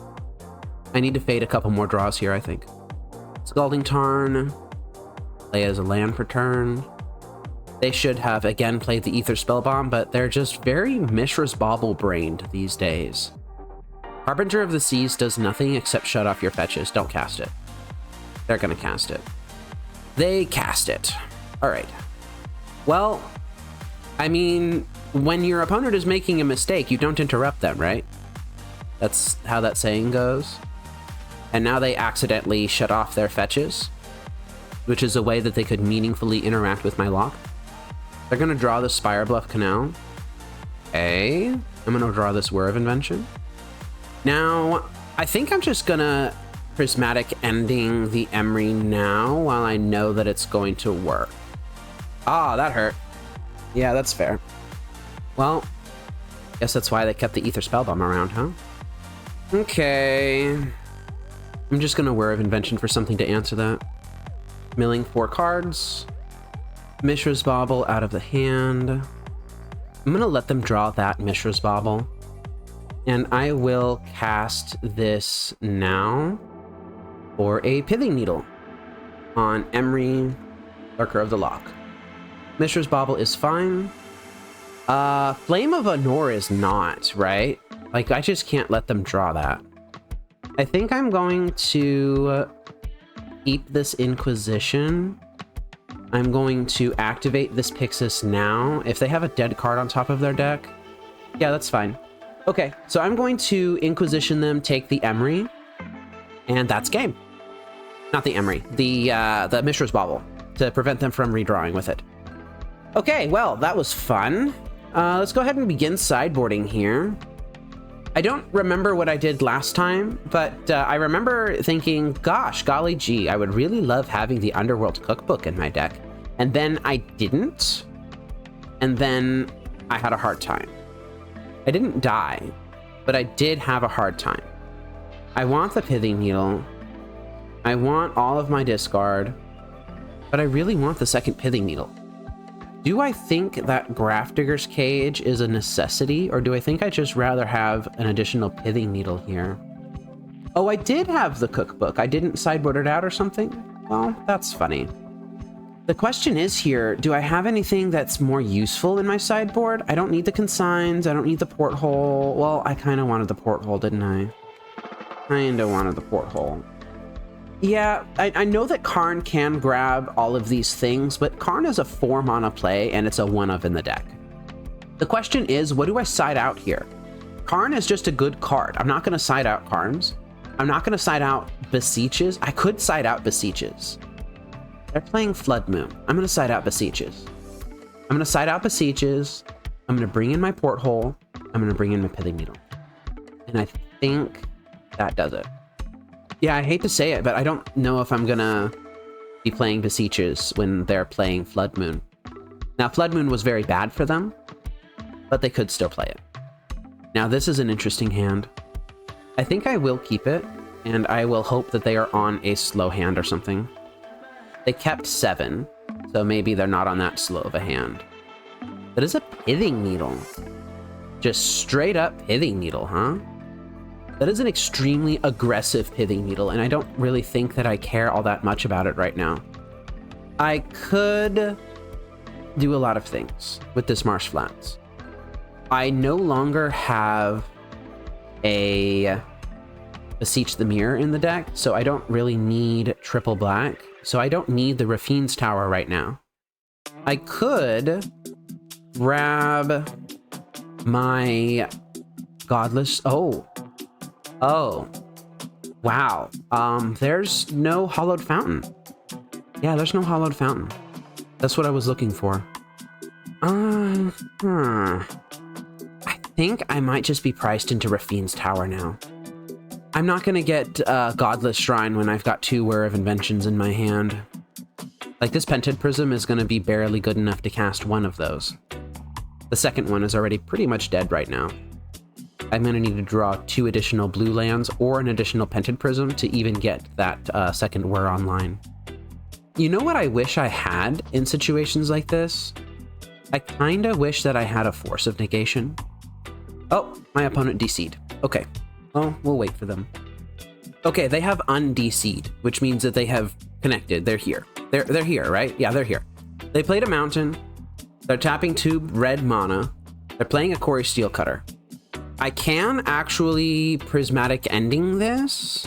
I need to fade a couple more draws here, I think. Scalding Tarn. Play as a land for turn. They should have, again, played the Ether Spellbomb, but they're just very Mishra's Bauble-brained these days. Harbinger of the Seas does nothing except shut off your fetches. Don't cast it. They're going to cast it. They cast it. All right. Well, I mean, when your opponent is making a mistake, you don't interrupt them, right? That's how that saying goes. And now they accidentally shut off their fetches, which is a way that they could meaningfully interact with my lock. They're going to draw the Spirebluff Canal. Okay. I'm going to draw this Whir of Invention. Now, I think I'm just going to Prismatic Ending the Emery now while I know that it's going to work. Ah, that hurt. Yeah, that's fair. Well, guess that's why they kept the Ether Spellbomb around, huh? Okay. I'm just going to Whir of Invention for something to answer that. Milling 4 cards. Mishra's Bauble out of the hand. I'm gonna let them draw that Mishra's Bauble. And I will cast this now for a Pithing Needle on Emery, Lurker of the Loch. Mishra's Bauble is fine. Flame of Anor is not, right? Like, I just can't let them draw that. I think I'm going to keep this Inquisition. I'm going to activate this Pyxis now. If they have a dead card on top of their deck, yeah, that's fine. Okay, so I'm going to Inquisition them, take the Emery, and that's game. Not the Emery, the Mishra's Bauble, to prevent them from redrawing with it. Okay, well, that was fun. Let's go ahead and begin sideboarding here. I don't remember what I did last time, but I remember thinking, gosh, golly gee, I would really love having the Underworld Cookbook in my deck. And then I didn't, and then I had a hard time. I didn't die, but I did have a hard time. I want the Pithing Needle. I want all of my discard, but I really want the second Pithing Needle. Do I think that Grafdigger's Cage is a necessity, or do I think I'd just rather have an additional Pithing Needle here? Oh, I did have the cookbook. I didn't sideboard it out or something? Well, that's funny. The question is here, do I have anything that's more useful in my sideboard? I don't need the consigns. I don't need the porthole. Well, I kind of wanted the porthole, didn't I? Kind of wanted the porthole. Yeah, I know that Karn can grab all of these things, but Karn is a 4-mana play, and it's a 1-of in the deck. The question is, what do I side out here? Karn is just a good card. I'm not going to side out Karns. I'm not going to side out Beseeches. I could side out Beseeches. They're playing Flood Moon. I'm going to side out Beseeches. I'm going to side out Beseeches. I'm going to bring in my porthole. I'm going to bring in my Pithing Needle. And I think that does it. Yeah, I hate to say it, but I don't know if I'm gonna be playing Beseeches when they're playing Flood Moon. Now, Flood Moon was very bad for them, but they could still play it. Now, this is an interesting hand. I think I will keep it, and I will hope that they are on a slow hand or something. They kept 7, so maybe they're not on that slow of a hand. That is a Pithing Needle. Just straight up Pithing Needle, huh? That is an extremely aggressive Pithing Needle, and I don't really think that I care all that much about it right now. I could do a lot of things with this Marsh Flats. I no longer have a Beseech the Mirror in the deck, so I don't really need triple black. So I don't need the Rafine's Tower right now. I could grab my Godless... Oh, wow. There's no Hollowed Fountain. Yeah, there's no Hollowed Fountain. That's what I was looking for. I think I might just be priced into Rafine's Tower now. I'm not going to get Godless Shrine when I've got 2 Whir of Inventions in my hand. Like, this Pented Prism is going to be barely good enough to cast 1 of those. The second one is already pretty much dead right now. I'm going to need to draw 2 additional blue lands or an additional Pented Prism to even get that second Whir online. You know what I wish I had in situations like this? I kind of wish that I had a Force of Negation. Oh, my opponent DC'd. Okay, well, we'll wait for them. Okay, they have undC'd, which means that they have connected. They're here. They're here, right? Yeah, they're here. They played a Mountain. They're tapping 2 red mana. They're playing a Quarry Steelcutter. I can actually Prismatic Ending this.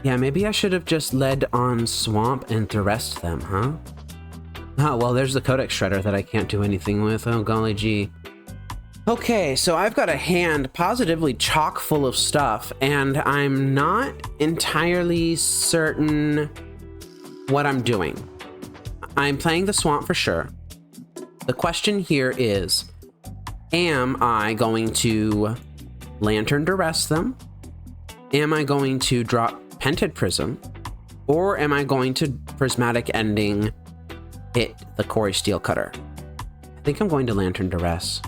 Yeah, maybe I should have just led on Swamp and Duress them, huh? Oh, well, there's the Codex Shredder that I can't do anything with. Oh, golly gee. Okay, so I've got a hand positively chock full of stuff, and I'm not entirely certain what I'm doing. I'm playing the Swamp for sure. The question here is, am I going to Lantern Duress them? Am I going to drop Pented Prism? Or am I going to Prismatic Ending hit the Quarry Steelcutter? I think I'm going to Lantern Duress.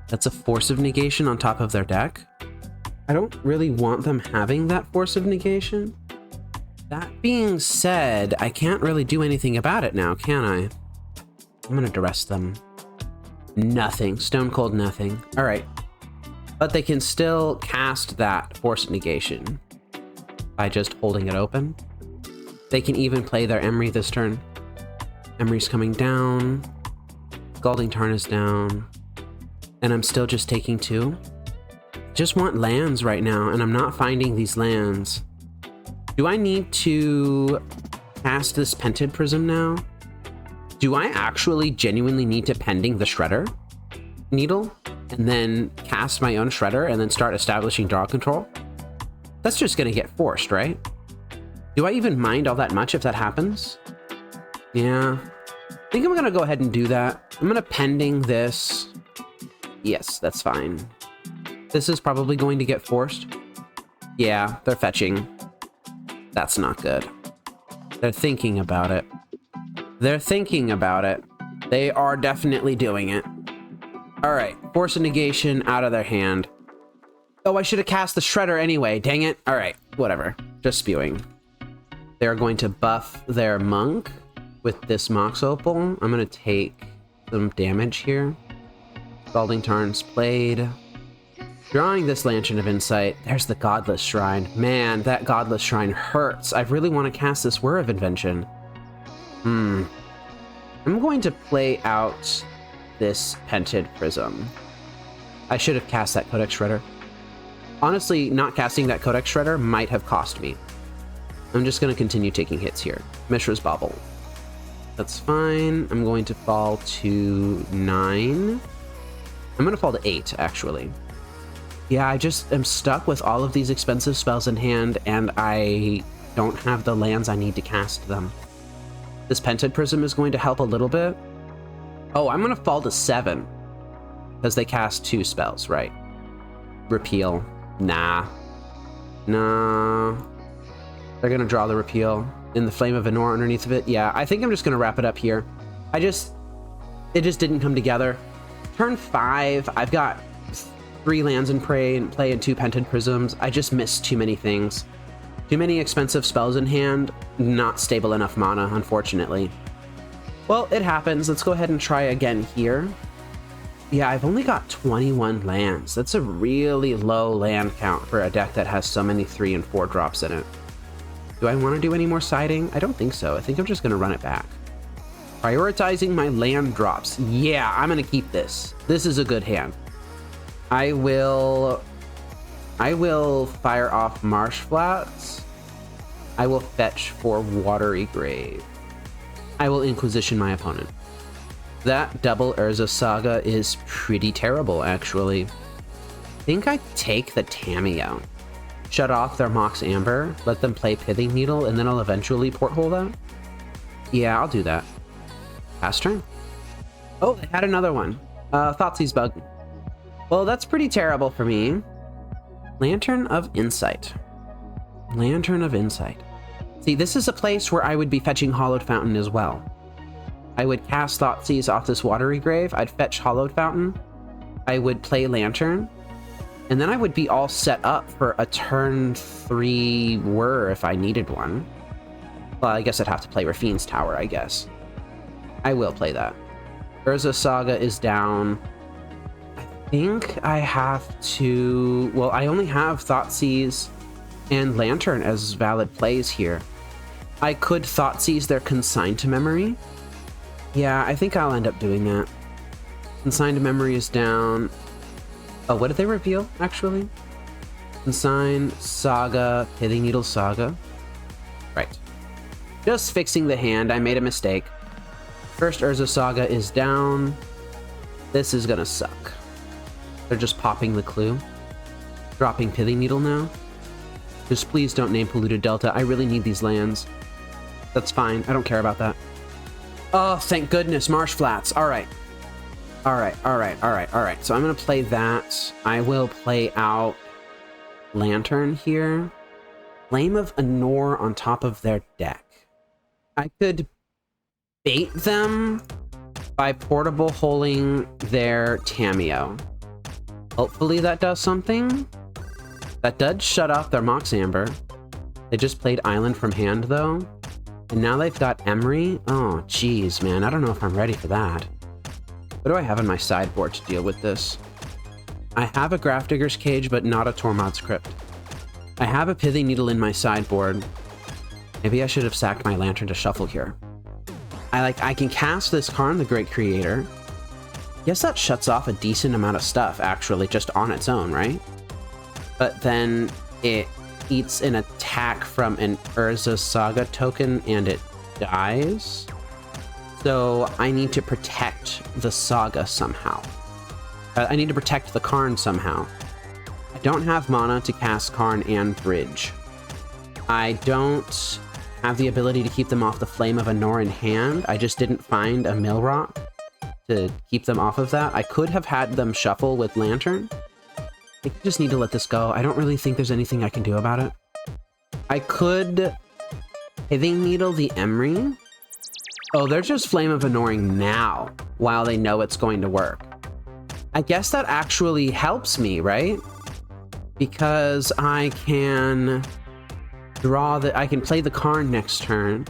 That's a Force of Negation on top of their deck. I don't really want them having that Force of Negation. That being said, I can't really do anything about it now, can I? I'm gonna duress them. Nothing. Stone cold nothing. All right. But they can still cast that Force Negation by just holding it open. They can even play their Emery this turn. Emery's coming down. Scalding Tarn is down. And I'm still just taking 2. Just want lands right now, and I'm not finding these lands. Do I need to cast this Pented Prism now? Do I actually genuinely need to Pending the Shredder Needle and then cast my own Shredder and then start establishing draw control? That's just gonna get forced, right? Do I even mind all that much if that happens? Yeah, I think I'm gonna go ahead and do that. I'm gonna Pending this. Yes, that's fine. This is probably going to get forced. Yeah, they're fetching. That's not good. They're thinking about it. They're thinking about it. They are definitely doing it. All right, Force of Negation out of their hand. Oh, I should have cast the Shredder anyway. Dang it. All right, whatever. Just spewing. They're going to buff their Monk with this Mox Opal. I'm going to take some damage here. Scalding Tarn's played. Drawing this Lantern of Insight. There's the Godless Shrine. Man, that Godless Shrine hurts. I really want to cast this Whir of Invention. I'm going to play out this Pented Prism. I should have cast that Codex Shredder. Honestly, not casting that Codex Shredder might have cost me. I'm just going to continue taking hits here. Mishra's Bauble. That's fine. I'm going to fall to 9. I'm going to fall to 8, actually. Yeah, I just am stuck with all of these expensive spells in hand, and I don't have the lands I need to cast them. This Pented Prism is going to help a little bit. Oh, I'm going to fall to 7. Because they cast 2 spells, right? Repeal. Nah. Nah. They're going to draw the Repeal. In the Flame of Anor underneath of it. Yeah, I think I'm just going to wrap it up here. It just didn't come together. Turn 5, I've got 3 lands in play and 2 Pented Prisms. I just missed too many things. Too many expensive spells in hand, not stable enough mana, unfortunately. Well, it happens. Let's go ahead and try again here. Yeah, I've only got 21 lands. That's a really low land count for a deck that has so many 3 and 4 drops in it. Do I want to do any more siding? I don't think so. I think I'm just going to run it back. Prioritizing my land drops. Yeah, I'm going to keep this. This is a good hand. I will fire off Marsh Flats. I will fetch for Watery Grave. I will Inquisition my opponent. That double Urza Saga is pretty terrible, actually. I think I take the Tammy out. Shut off their Mox Amber, let them play Pithing Needle, and then I'll eventually porthole them. Yeah, I'll do that. Pass turn. Oh, they had another one. Thoughtseize Bug. Well, that's pretty terrible for me. Lantern of Insight. Lantern of Insight. See, this is a place where I would be fetching Hollowed Fountain as well. I would cast Thoughtseize off this Watery Grave. I'd fetch Hollowed Fountain. I would play Lantern. And then I would be all set up for a turn 3 Whir if I needed one. Well, I guess I'd have to play Rafine's Tower, I guess. I will play that. Urza Saga is down. I think I have to... Well, I only have Thoughtseize and Lantern as valid plays here. I could Thoughtseize their Consign to Memory. Yeah, I think I'll end up doing that. Consign to Memory is down. Oh, what did they reveal, actually? Consign, Saga, Pithing Needle Saga. Right. Just fixing the hand. I made a mistake. First Urza Saga is down. This is gonna suck. They're just popping the clue. Dropping Pithing Needle now. Just please don't name Polluted Delta. I really need these lands. That's fine. I don't care about that. Oh, thank goodness. Marsh Flats. All right. All right. So I'm going to play that. I will play out Lantern here. Flame of Anor on top of their deck. I could bait them by portable holding their Tameo. Hopefully that does something. That does shut off their Mox Amber. They just played Island from hand, though. And now they've got Emery. Oh, geez, man. I don't know if I'm ready for that. What do I have in my sideboard to deal with this? I have a Grafdigger's Cage, but not a Tormod's Crypt. I have a Pithing Needle in my sideboard. Maybe I should have sacked my Lantern to shuffle here. I can cast this Karn the Great Creator. Guess that shuts off a decent amount of stuff, actually, just on its own, right? But then it eats an attack from an Urza Saga token and it dies. So I need to protect the Saga somehow. I need to protect the Karn somehow. I don't have mana to cast Karn and Bridge. I don't have the ability to keep them off the Flame of Anor in hand. I just didn't find a Millrock to keep them off of that. I could have had them shuffle with Lantern. I just need to let this go. I don't really think there's anything I can do about it. I could Pithing Needle the Emery. Oh, they're just Flame of Anoring now while they know it's going to work. I guess that actually helps me, right? Because I can I can play the Karn next turn.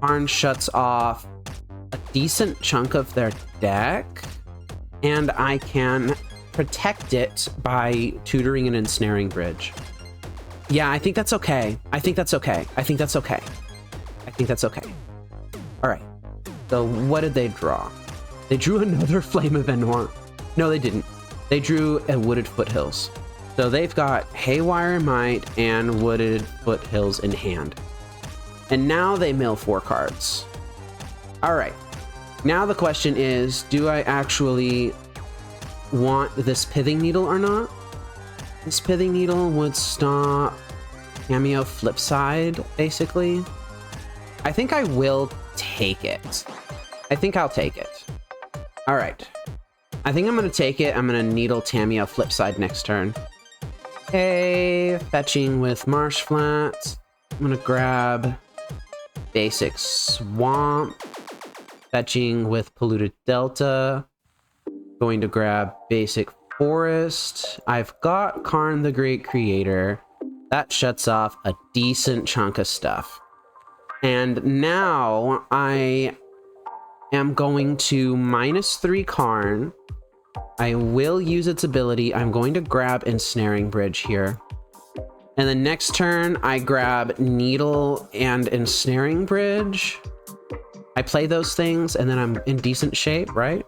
Karn shuts off a decent chunk of their deck, and I can protect it by tutoring an Ensnaring Bridge. Yeah, I think that's okay. I think that's okay. I think that's okay. I think that's okay. All right. So what did they draw? They drew another Flame of Anor. No, they didn't. They drew a Wooded Foothills. So they've got Haywire Might and Wooded Foothills in hand. And now they mill 4 cards. All right. Now the question is, do I actually want this Pithing Needle or not? This Pithing Needle would stop Cameo Flipside, basically. I think I will take it. I think I'll take it. All right. I think I'm going to take it. I'm going to Needle Tameo Flipside next turn. Okay, fetching with Marsh Flats. I'm going to grab Basic Swamp. Fetching with Polluted Delta. Going to grab Basic Forest. I've got Karn the Great Creator. That shuts off a decent chunk of stuff. And now I am going to -3 Karn. I will use its ability. I'm going to grab Ensnaring Bridge here. And then next turn, I grab Needle and Ensnaring Bridge. I play those things, and then I'm in decent shape, right?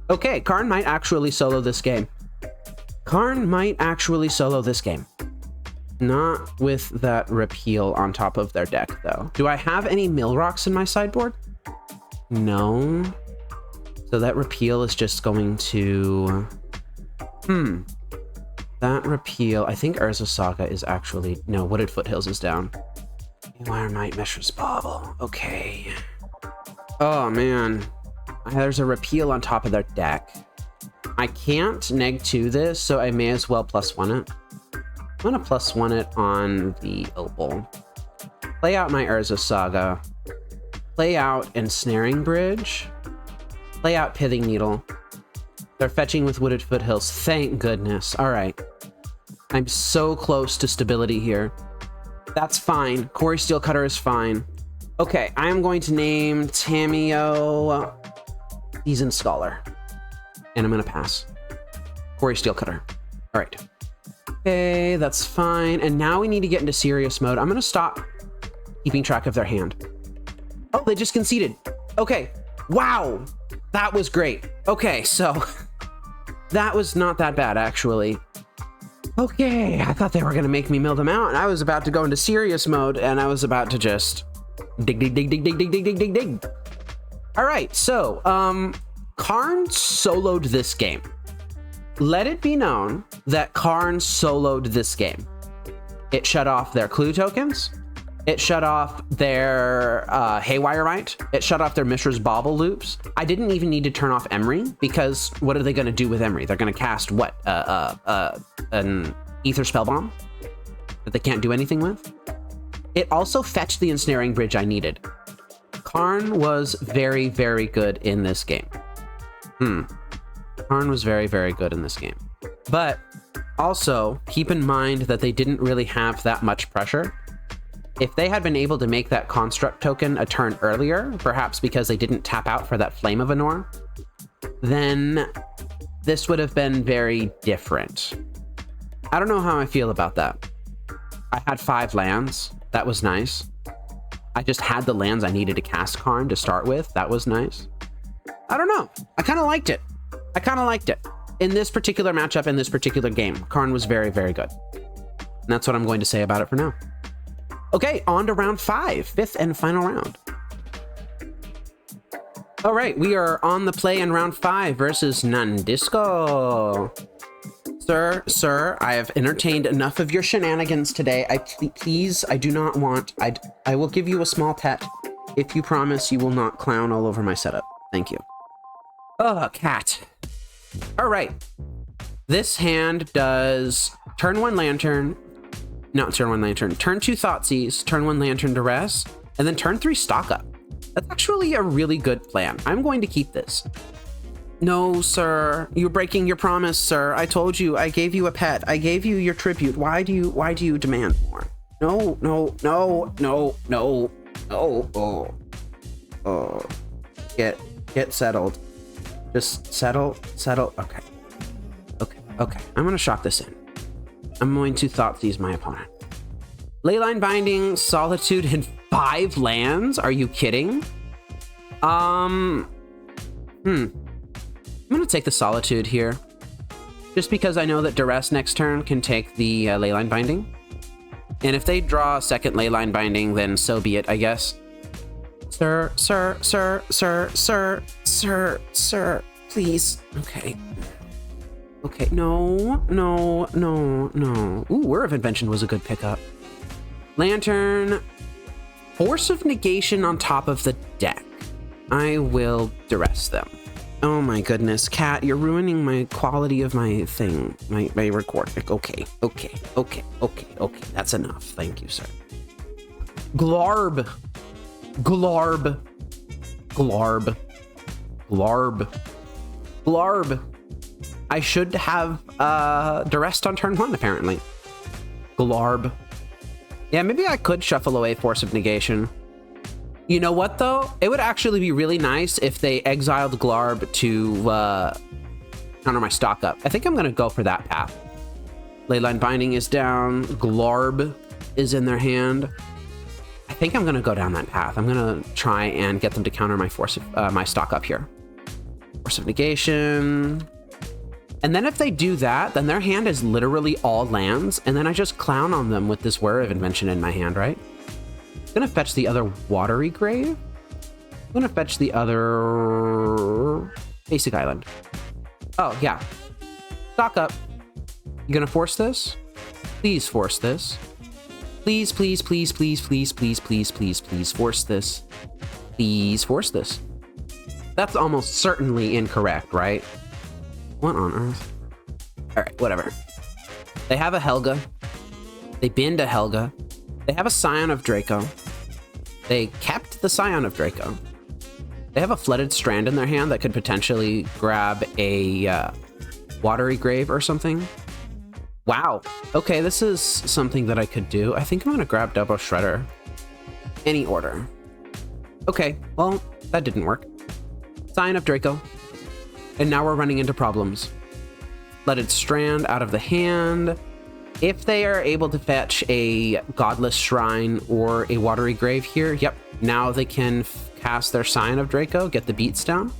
Okay, Karn might actually solo this game. Karn might actually solo this game. Not with that Repeal on top of their deck, though. Do I have any Millrocks in my sideboard? No. So that Repeal is just going to... That Repeal... I think Urza Saga is actually... No, Wooded Foothills is down. Wire Might, Mishra's Bauble. Okay. Oh, man. There's a Repeal on top of their deck. I can't neg 2 this, so I may as well +1 it. I'm going to +1 it on the Opal. Play out my Urza Saga. Play out Ensnaring Bridge. Play out Pithing Needle. They're fetching with Wooded Foothills. Thank goodness. All right. I'm so close to stability here. That's fine. Quarry Steelcutter is fine. Okay, I am going to name Tameo Seasoned Scholar. And I'm going to pass. Quarry Steelcutter. All right. Okay, that's fine. And now we need to get into serious mode. I'm going to stop keeping track of their hand. Oh, they just conceded. Okay. Wow. That was great. Okay, so that was not that bad, actually. Okay, I thought they were going to make me mill them out, and I was about to go into serious mode, and I was about to just dig. All right, so, Karn soloed this game. Let it be known that Karn soloed this game. It shut off their clue tokens. It shut off their Haywire Might. It shut off their Mishra's Bauble loops. I didn't even need to turn off Emery, because what are they going to do with Emery? They're going to cast what? An Ether Spellbomb that they can't do anything with? It also fetched the Ensnaring Bridge I needed. Karn was very, very good in this game. Karn was very, very good in this game. But also, keep in mind that they didn't really have that much pressure. If they had been able to make that construct token a turn earlier, perhaps because they didn't tap out for that Flame of Anor, then this would have been very different. I don't know how I feel about that. I had 5 lands. That was nice. I just had the lands I needed to cast Karn to start with. That was nice. I don't know. I kind of liked it. In this particular matchup, in this particular game, Karn was very, very good. And that's what I'm going to say about it for now. Okay, on to round 5, 5th and final round. All right, we are on the play in round 5 versus Nandisko. Sir, I have entertained enough of your shenanigans today. Please, I do not want, I will give you a small pet if you promise you will not clown all over my setup. Thank you. Oh, cat. All right. This hand does turn 1 Lantern, not turn 1 Lantern, turn 2 Thoughtseize, turn 1 Lantern Duress, and then turn 3 Stock Up. That's actually a really good plan. I'm going to keep this. No, sir. You're breaking your promise, sir. I told you. I gave you a pet. I gave you your tribute. Why do you demand more? No. Oh. Get settled. Just settle. Okay. I'm gonna shock this in. I'm going to Thoughtseize my opponent. Leyline Binding, Solitude, and 5 lands? Are you kidding? I'm gonna take the Solitude here. Just because I know that Duress next turn can take the Leyline Binding. And if they draw a second Leyline Binding, then so be it, I guess. Sir, please. Okay, no. Ooh, Whir of Invention was a good pickup. Lantern. Force of Negation on top of the deck. I will Duress them. Oh my goodness, Cat, you're ruining my quality of my thing, my record. Okay, that's enough. Thank you, sir. Glarb. I should have Duressed on turn 1, apparently. Glarb. Yeah, maybe I could shuffle away Force of Negation. You know what, though? It would actually be really nice if they exiled Glarb to counter my Stock Up. I think I'm going to go for that path. Leyline Binding is down. Glarb is in their hand. I think I'm going to go down that path. I'm going to try and get them to counter my my Stock Up here. Force of Negation. And then if they do that, then their hand is literally all lands, and then I just clown on them with this Whir of Invention in my hand, right? I'm gonna fetch the other Watery Grave. I'm gonna fetch the other Basic Island. Oh, yeah. Stock Up. You gonna force this? Please force this. Please force this. Please force this. That's almost certainly incorrect, right? What on earth? All right, whatever. They have a Helga. They binned a Helga. They have a Scion of Draco. They kept the Scion of Draco. They have a Flooded Strand in their hand that could potentially grab a Watery Grave or something. Wow. Okay, this is something that I could do. I think I'm going to grab Double Shredder. Any order. Okay, well, that didn't work. Scion of Draco. And now we're running into problems. Flooded Strand out of the hand. If they are able to fetch a Godless Shrine or a Watery Grave here, yep, now they can cast their Scion of Draco, get the beats down.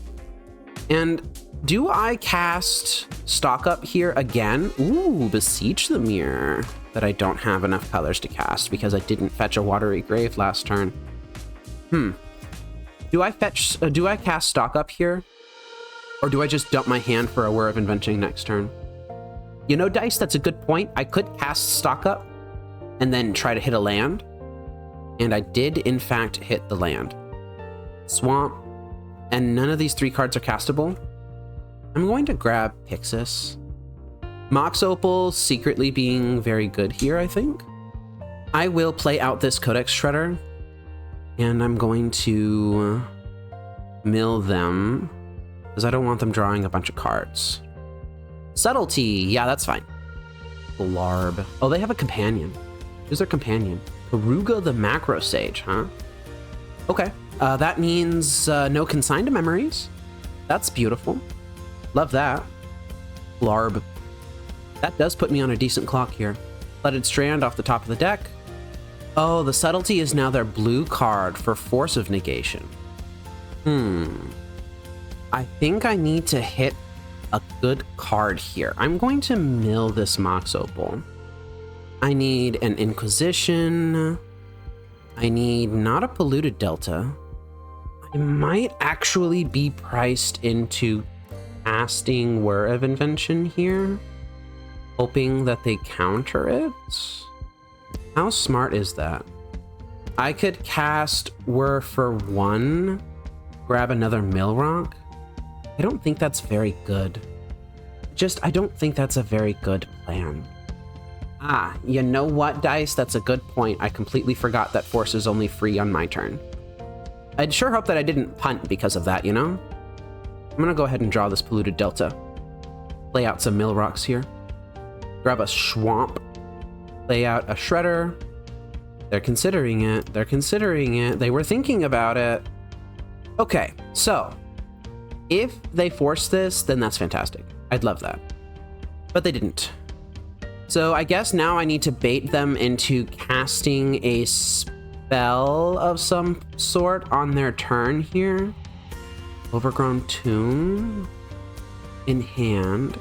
And do I cast Stock Up here again? Ooh, Beseech the Mirror. But I don't have enough colors to cast because I didn't fetch a Watery Grave last turn. Do I cast Stock Up here? Or do I just dump my hand for a Whir of Inventing next turn? You know, Dice, that's a good point. I could cast Stock Up and then try to hit a land. And I did, in fact, hit the land. Swamp. And none of these 3 cards are castable. I'm going to grab Pyxis. Mox Opal secretly being very good here, I think. I will play out this Codex Shredder. And I'm going to mill them, because I don't want them drawing a bunch of cards. Subtlety. Yeah, that's fine. Glarb. Oh, they have a companion. Who's their companion? Keruga the Macro Sage, huh? Okay. That means no consigned memories. That's beautiful. Love that. Glarb. That does put me on a decent clock here. Flooded Strand off the top of the deck. Oh, the Subtlety is now their blue card for Force of Negation. I think I need to hit a good card here. I'm going to mill this Mox Opal. I need an Inquisition. I need not a Polluted Delta. I might actually be priced into casting Whir of Invention here, hoping that they counter it. How smart is that? I could cast Whir for 1, grab another Mill Rock. I don't think that's very good. I don't think that's a very good plan. Ah, you know what, Dice? That's a good point. I completely forgot that Force is only free on my turn. I'd sure hope that I didn't punt because of that, you know? I'm gonna go ahead and draw this Polluted Delta. Play out some Mill Rocks here. Grab a Swamp. Play out a Shredder. They're considering it. They're considering it. They were thinking about it. Okay, so if they force this, then that's fantastic. I'd love that. But they didn't. So I guess now I need to bait them into casting a spell of some sort on their turn here. Overgrown Tomb in hand.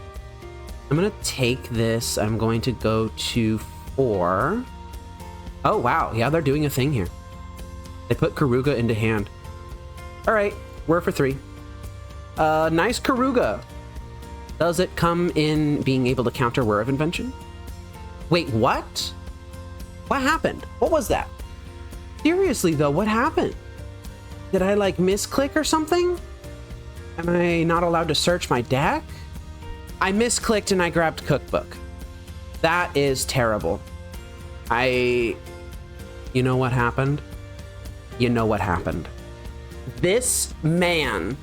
I'm gonna take this. I'm going to go to 4. Oh, wow. Yeah, they're doing a thing here. They put Keruga into hand. All right, we're for 3. Nice Keruga. Does it come in being able to counter Whir of Invention? Wait, what? What happened? What was that? Seriously, though, what happened? Did I, like, misclick or something? Am I not allowed to search my deck? I misclicked and I grabbed Cookbook. That is terrible. You know what happened? You know what happened. This man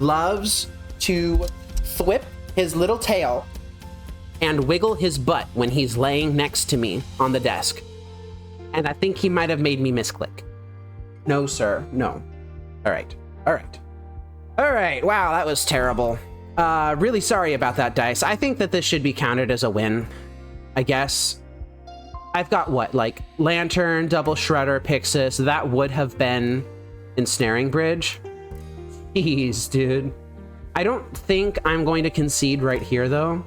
loves to thwip his little tail and wiggle his butt when he's laying next to me on the desk. And I think he might have made me misclick. No, sir, no. All right. Wow, that was terrible. Really sorry about that, Dice. I think that this should be counted as a win, I guess. I've got what, like Lantern, Double Shredder, Pyxis. That would have been Ensnaring Bridge. Jeez, dude. I don't think I'm going to concede right here, though.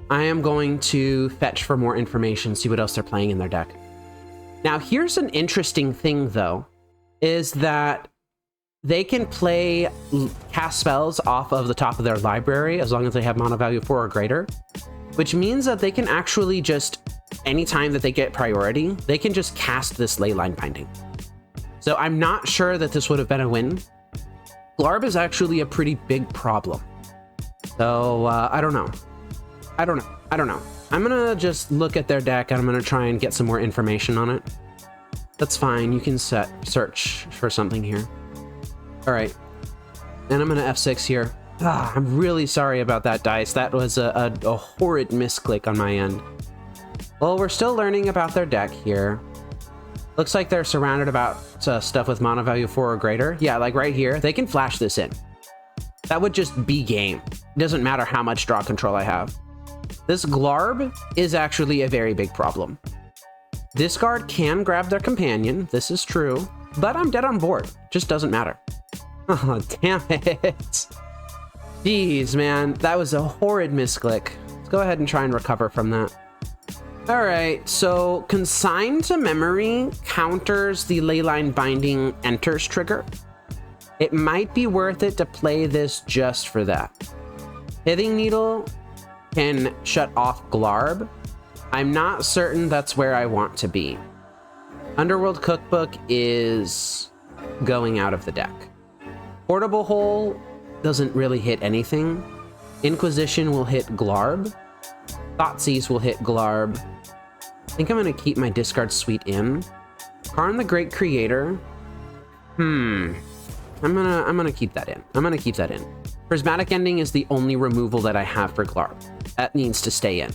I am going to fetch for more information, see what else they're playing in their deck. Now, here's an interesting thing, though, is that they can cast spells off of the top of their library as long as they have mana value 4 or greater, which means that they can actually just, anytime that they get priority, they can just cast this Leyline Binding. So I'm not sure that this would have been a win. Glarb is actually a pretty big problem. So I don't know. I'm gonna just look at their deck and I'm gonna try and get some more information on it. That's fine. You can search for something here. All right. And I'm gonna F6 here. I'm really sorry about that, Dice. That was a horrid misclick on my end. Well, we're still learning about their deck here. Looks like they're surrounded about stuff with mana value 4 or greater. Yeah, like right here, they can flash this in. That would just be game. It doesn't matter how much draw control I have. This Glarb is actually a very big problem. This card can grab their companion, this is true, but I'm dead on board. Just doesn't matter. Oh, damn it. Jeez, man, that was a horrid misclick. Let's go ahead and try and recover from that. All right, so Consign to Memory counters the Leyline Binding Enters trigger. It might be worth it to play this just for that. Pithing Needle can shut off Glarb. I'm not certain that's where I want to be. Underworld Cookbook is going out of the deck. Portable Hole doesn't really hit anything. Inquisition will hit Glarb. Thoughtseize will hit Glarb. I think I'm gonna keep my discard suite in. Karn the Great Creator. I'm gonna keep that in. Prismatic Ending is the only removal that I have for Glarb. That needs to stay in.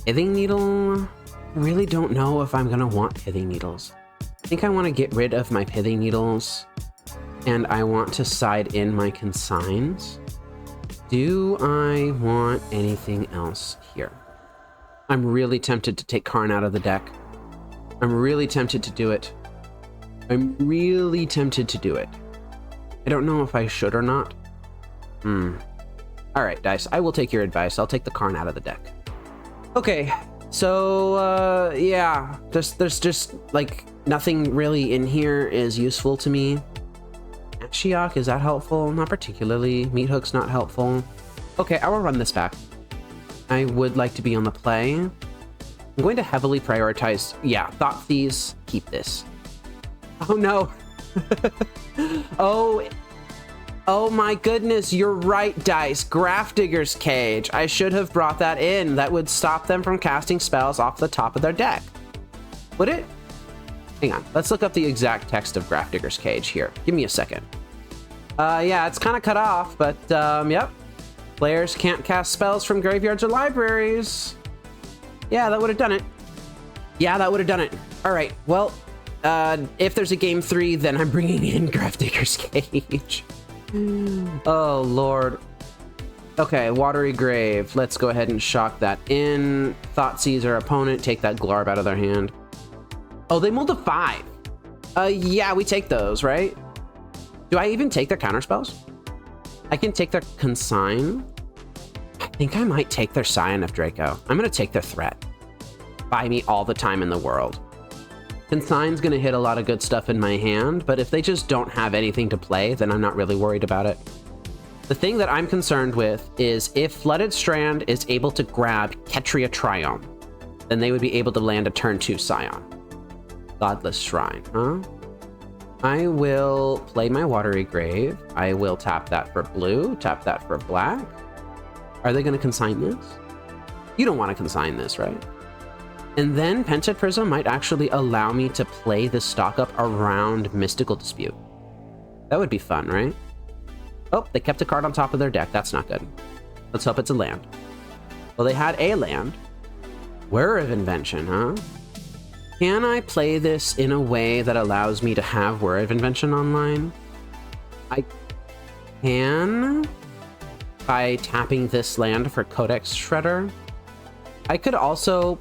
Pithing Needle. really don't know if I'm gonna want pithing needles. I think I want to get rid of my pithing needles, and I want to side in my consigns. Do I want anything else here? I'm really tempted to take Karn out of the deck. I'm really tempted to do it. I'm really tempted to do it. I don't know if I should or not. All right, Dice, I will take your advice. I'll take the Karn out of the deck. Okay, so, yeah, there's just, like, nothing really in here is useful to me. Ashiok, is that helpful? Not particularly. Meat Hook's not helpful. Okay, I will run this back. I would like to be on the play. I'm going to heavily prioritize, yeah, Thought Thieves, keep this. Oh no. Oh my goodness, you're right, Dice. Grafdigger's Cage. I should have brought that in. That would stop them from casting spells off the top of their deck. Would it? Hang on, let's look up the exact text of Grafdigger's Cage here. Give me a second. Yeah, it's kind of cut off, but yep. Players can't cast spells from graveyards or libraries. Yeah, that would have done it. Yeah, that would have done it. All right, well, if there's a game 3, then I'm bringing in Grafdigger's Cage. Oh, Lord. Okay, Watery Grave. Let's go ahead and shock that in. Thoughtseize our opponent. Take that Glarb out of their hand. Oh, they mulled a 5. Yeah, we take those, right? Do I even take their counterspells? I can take their Consign. I think I might take their Scion of Draco. I'm going to take their Threat. Buy me all the time in the world. Consign's going to hit a lot of good stuff in my hand, but if they just don't have anything to play, then I'm not really worried about it. The thing that I'm concerned with is if Flooded Strand is able to grab Ketria Triome, then they would be able to land a turn 2 Scion. Godless Shrine, huh? I will play my Watery Grave. I will tap that for blue, tap that for black. Are they going to consign this? You don't want to consign this, right? And then Pented Prism might actually allow me to play this stock up around Mystical Dispute. That would be fun, right? Oh, they kept a card on top of their deck. That's not good. Let's hope it's a land. Well, they had a land. Whir of Invention, huh? Can I play this in a way that allows me to have Whir of Invention online? I can by tapping this land for Codex Shredder. I could also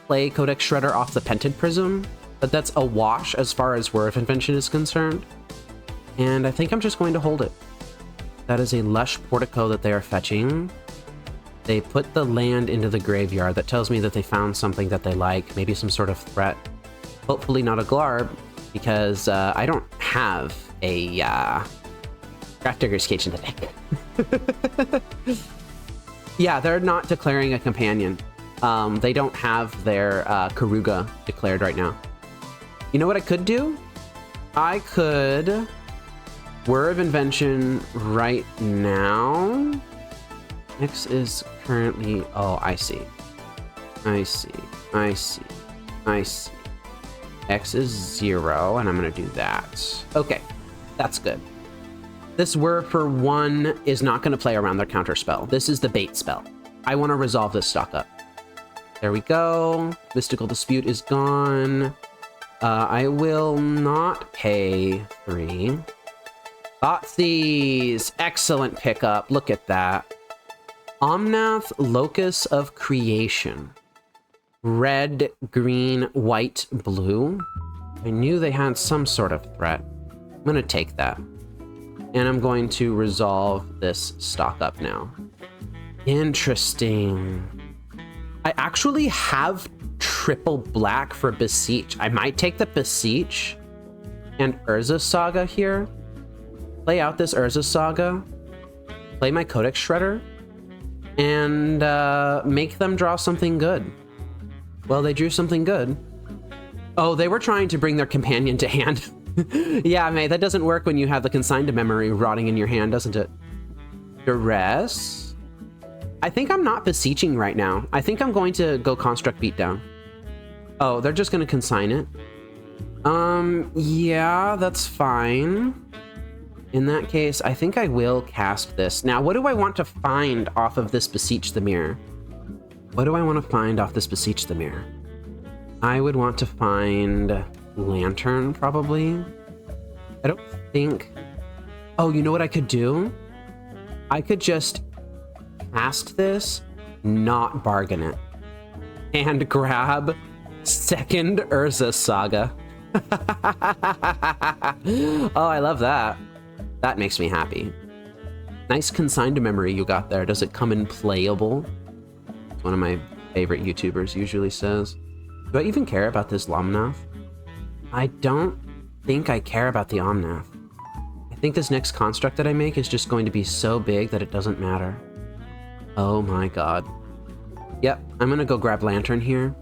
play Codex Shredder off the Pented Prism, but that's a wash as far as Whir of Invention is concerned. And I think I'm just going to hold it. That is a Lush Portico that they are fetching. They put the land into the graveyard. That tells me that they found something that they like, maybe some sort of threat. Hopefully not a Glarb, because I don't have a Grafdigger's Cage in the deck. Yeah, they're not declaring a companion. They don't have their Keruga declared right now. You know what I could do? I could Whir of Invention right now. X is currently... Oh, I see. I see. I see. I see. X is 0, and I'm going to do that. Okay, that's good. This Whir for 1 is not going to play around their counter spell. This is the bait spell. I want to resolve this stock up. There we go. Mystical Dispute is gone. I will not pay 3. Thoughtseize. Excellent pickup. Look at that. Omnath, Locus of Creation. Red, green, white, blue. I knew they had some sort of threat. I'm going to take that. And I'm going to resolve this stock up now. Interesting. I actually have triple black for Beseech. I might take the Beseech and Urza Saga here. Play out this Urza Saga. Play my Codex Shredder. And make them draw something good. Well, they drew something good. Oh, they were trying to bring their companion to hand. Yeah, mate, that doesn't work when you have the consigned to memory rotting in your hand, doesn't it? Duress. I think I'm not beseeching right now. I think I'm going to go Construct Beatdown. Oh, they're just going to consign it. Yeah, that's fine. In that case, I think I will cast this. Now, what do I want to find off of this Beseech the Mirror? What do I want to find off this Beseech the Mirror? I would want to find Lantern, probably. I don't think... Oh, you know what I could do? I could just cast this, not bargain it, and grab second Urza Saga. Oh, I love that. That makes me happy. Nice consigned memory you got there. Does it come in playable? It's one of my favorite YouTubers usually says. Do I even care about this Lomnath? I don't think I care about the Omnath. I think this next construct that I make is just going to be so big that it doesn't matter. Oh my god. Yep, I'm gonna go grab Lantern here.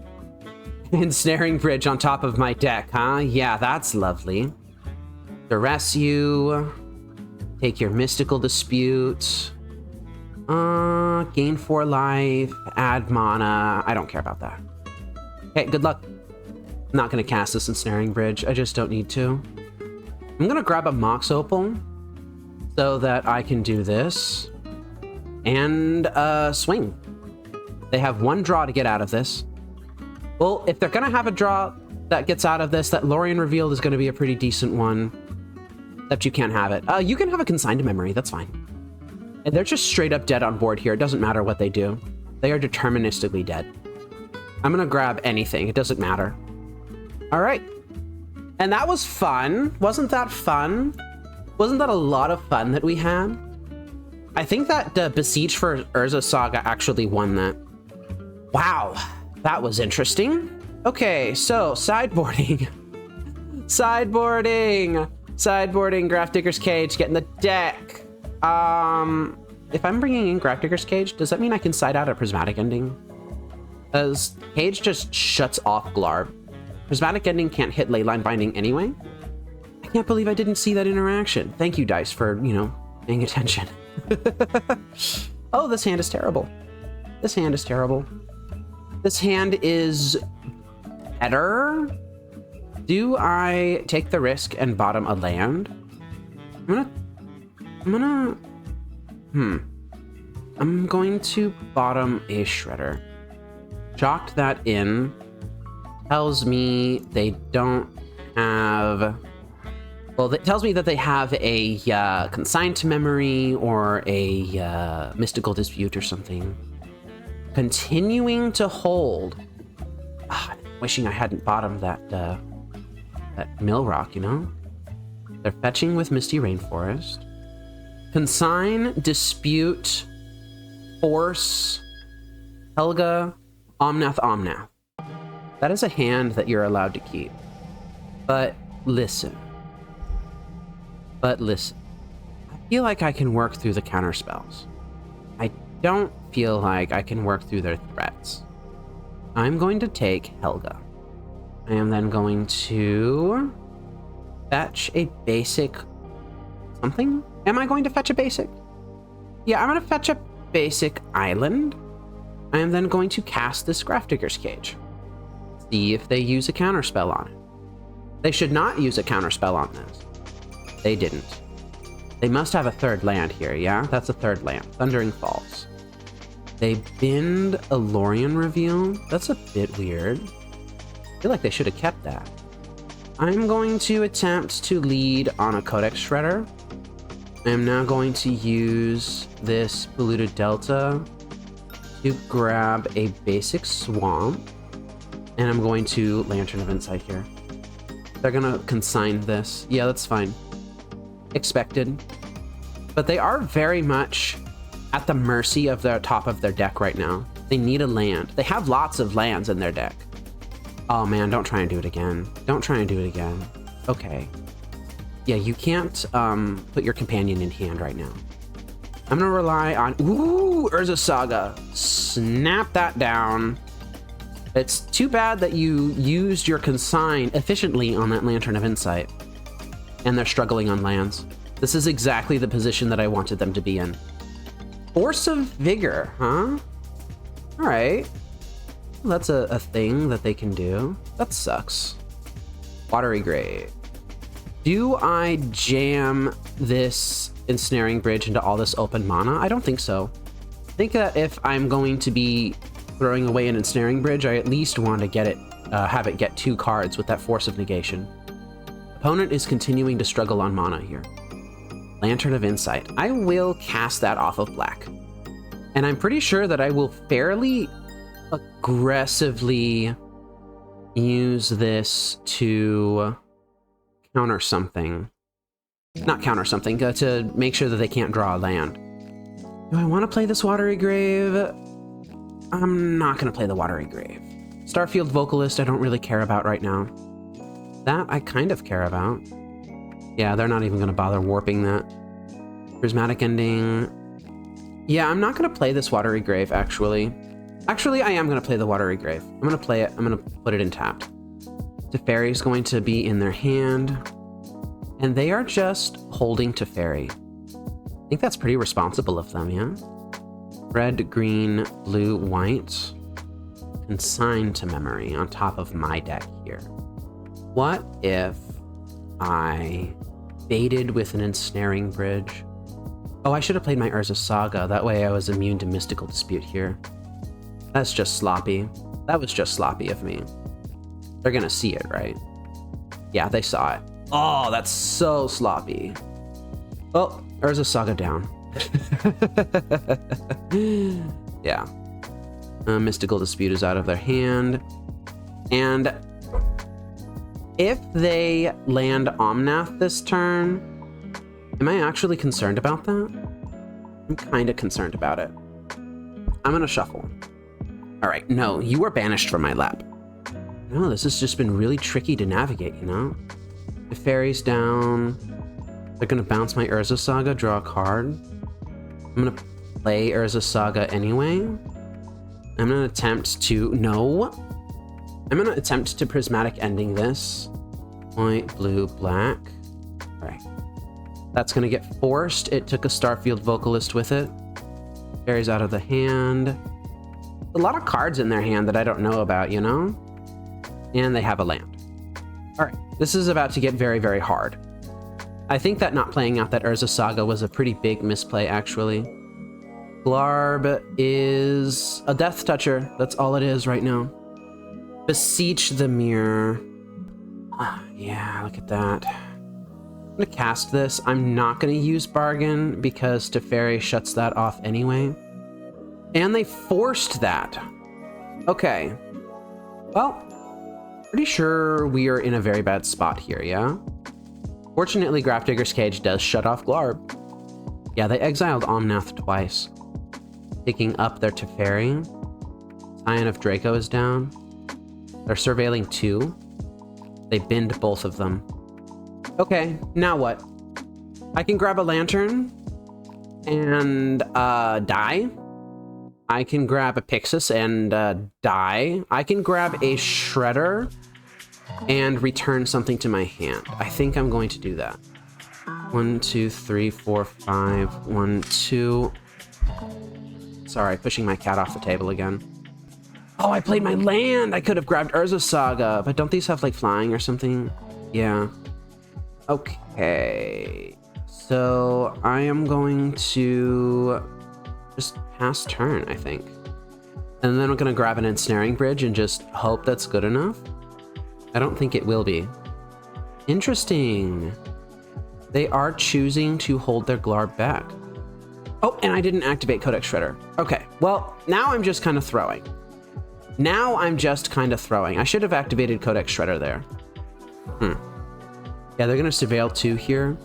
Ensnaring Bridge on top of my deck, huh? Yeah, that's lovely. Duress you. Take your Mystical Dispute. Gain 4 life. Add mana. I don't care about that. Okay, good luck. I'm not gonna cast this Ensnaring Bridge. I just don't need to. I'm gonna grab a Mox Opal so that I can do this. And swing. They have 1 draw to get out of this. Well, if they're gonna have a draw that gets out of this, that Lorien Revealed is gonna be a pretty decent one. Except you can't have it. You can have a Consigned Memory, that's fine. And they're just straight up dead on board here. It doesn't matter what they do. They are deterministically dead. I'm gonna grab anything, it doesn't matter. All right. And that was fun. Wasn't that fun? Wasn't that a lot of fun that we had? I think that Besiege for Urza Saga actually won that. Wow, that was interesting. Okay, so sideboarding. Sideboarding, Grafdigger's Cage, get in the deck. If I'm bringing in Grafdigger's Cage, does that mean I can side out a Prismatic Ending? Because Cage just shuts off Glarb. Prismatic Ending can't hit Leyline Binding anyway. I can't believe I didn't see that interaction. Thank you, Dice, for, you know, paying attention. Oh, this hand is terrible. This hand is terrible. This hand is better. Do I take the risk and bottom a land? I'm going to bottom a Shredder. Chalked that in. Tells me they don't have... Well, it tells me that they have a Consigned to Memory or a Mystical Dispute or something. Continuing to hold. Wishing I hadn't bottomed that Mill Rock, you know? They're fetching with Misty Rainforest. Consign, Dispute, Force, Helga, Omnath. That is a hand that you're allowed to keep. But listen. I feel like I can work through the counter spells. I don't feel like I can work through their threats. I'm going to take Helga. I am then going to fetch a basic something. Am I going to fetch a basic? Yeah, I'm going to fetch a basic island. I am then going to cast this Grafdigger's Cage. See if they use a counterspell on it. They should not use a counterspell on this. They didn't. They must have a third land here, yeah? That's a third land. Thundering Falls. They binned a Lorien Reveal? That's a bit weird. I feel like they should have kept that. I'm going to attempt to lead on a Codex Shredder. I am now going to use this Polluted Delta to grab a basic Swamp. And I'm going to Lantern of Insight here. They're gonna consign this. Yeah, that's fine. Expected. But they are very much at the mercy of the top of their deck right now. They need a land. They have lots of lands in their deck. Oh man, don't try and do it again. Don't try and do it again. Okay. Yeah, you can't put your companion in hand right now. I'm gonna rely on... Ooh, Urza Saga. Snap that down. It's too bad that you used your consign efficiently on that Lantern of Insight. And they're struggling on lands. This is exactly the position that I wanted them to be in. Force of Vigor, huh? All right. Well, that's a thing that they can do. That sucks. Watery Grave. Do I jam this Ensnaring Bridge into all this open mana? I don't think so. I think that if I'm going to be throwing away an ensnaring bridge, I at least want to get it, have it get 2 cards with that Force of Negation. Opponent is continuing to struggle on mana here. Lantern of Insight. I will cast that off of black. And I'm pretty sure that I will fairly aggressively use this to counter something. Not counter something, to make sure that they can't draw a land. Do I want to play this Watery Grave? I'm not going to play the Watery Grave. Starfield Vocalist I don't really care about right now. That I kind of care about. Yeah, they're not even going to bother warping that. Prismatic Ending. Yeah, I'm not going to play this Watery Grave, actually. Actually, I am going to play the Watery Grave. I'm going to play it. I'm going to put it in tapped. Teferi's going to be in their hand. And they are just holding Teferi. I think that's pretty responsible of them, yeah? Red, green, blue, white. Consigned to memory on top of my deck here. What if I baited with an Ensnaring Bridge? Oh, I should have played my Urza Saga. That way I was immune to Mystical Dispute here. That's just sloppy. That was just sloppy of me. They're gonna see it, right? Yeah, they saw it. Oh, that's so sloppy. Oh, Urza Saga down. Yeah. Mystical Dispute is out of their hand. And if they land Omnath this turn, am I actually concerned about that? I'm kind of concerned about it. I'm gonna shuffle. All right, no, you are banished from my lap. No, this has just been really tricky to navigate, you know? The fairy's down. They're gonna bounce my Urza Saga, draw a card. I'm gonna play Urza Saga anyway. I'm gonna attempt to, no. I'm gonna attempt to Prismatic Ending this. White, blue, black. All right. That's gonna get forced. It took a Starfield Vocalist with it. Fairy's out of the hand. A lot of cards in their hand that I don't know about, you know? And they have a land. All right, this is about to get very, very hard. I think that not playing out that Urza Saga was a pretty big misplay, actually. Glarb is a Death Toucher. That's all it is right now. Beseech the Mirror. Yeah, look at that. I'm gonna cast this. I'm not gonna use Bargain because Teferi shuts that off anyway. And they forced that. Okay. Well, pretty sure we are in a very bad spot here, yeah? Fortunately, Grafdigger's Cage does shut off Glarb. Yeah, they exiled Omnath twice. Picking up their Teferi. Scion of Draco is down. They're surveilling 2. They binned both of them. Okay, now what? I can grab a Lantern and die. I can grab a Pyxis and die. I can grab a Shredder and return something to my hand. I think I'm going to do that. 1, 2, 3, 4, 5. 1, 2. Sorry, pushing my cat off the table again. Oh, I played my land! I could have grabbed Urza Saga, but don't these have like flying or something? Yeah. Okay. So I am going to just pass turn, I think. And then I'm gonna grab an Ensnaring Bridge and just hope that's good enough. I don't think it will be. Interesting. They are choosing to hold their Glarb back. Oh, and I didn't activate Codex Shredder. Okay, well, now I'm just kind of throwing. I should have activated Codex Shredder there. Yeah, they're gonna Surveil 2 here.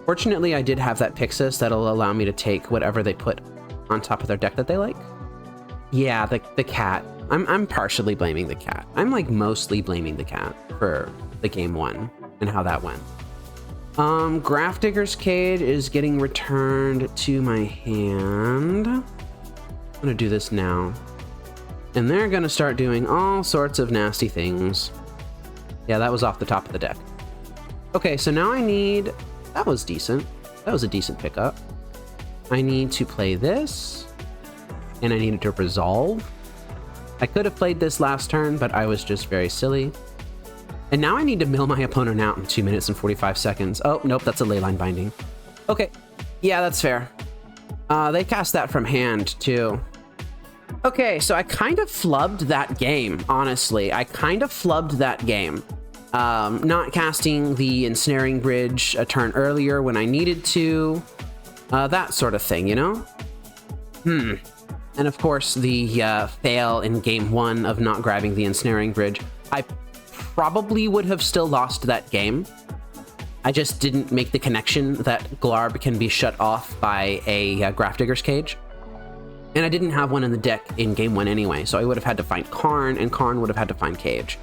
Fortunately, I did have that Pyxis that'll allow me to take whatever they put on top of their deck that they like. Yeah, the cat. I'm partially blaming the cat. I'm like mostly blaming the cat for the game 1 and how that went. Grafdigger's Cage is getting returned to my hand. I'm gonna do this now. And they're gonna start doing all sorts of nasty things. Yeah, that was off the top of the deck. Okay, so now I need... That was decent. That was a decent pickup. I need to play this. And I needed to resolve. I could have played this last turn, but I was just very silly. And now I need to mill my opponent out in 2 minutes and 45 seconds. Oh, nope, that's a Leyline Binding. Okay, yeah, that's fair. They cast that from hand, too. Okay, so I kind of flubbed that game, honestly. I kind of flubbed that game. Not casting the Ensnaring Bridge a turn earlier when I needed to. That sort of thing, you know? And of course, the fail in game 1 of not grabbing the Ensnaring Bridge. I probably would have still lost that game. I just didn't make the connection that Glarb can be shut off by a Grafdigger's Cage. And I didn't have one in the deck in game 1 anyway, so I would have had to find Karn, and Karn would have had to find Cage.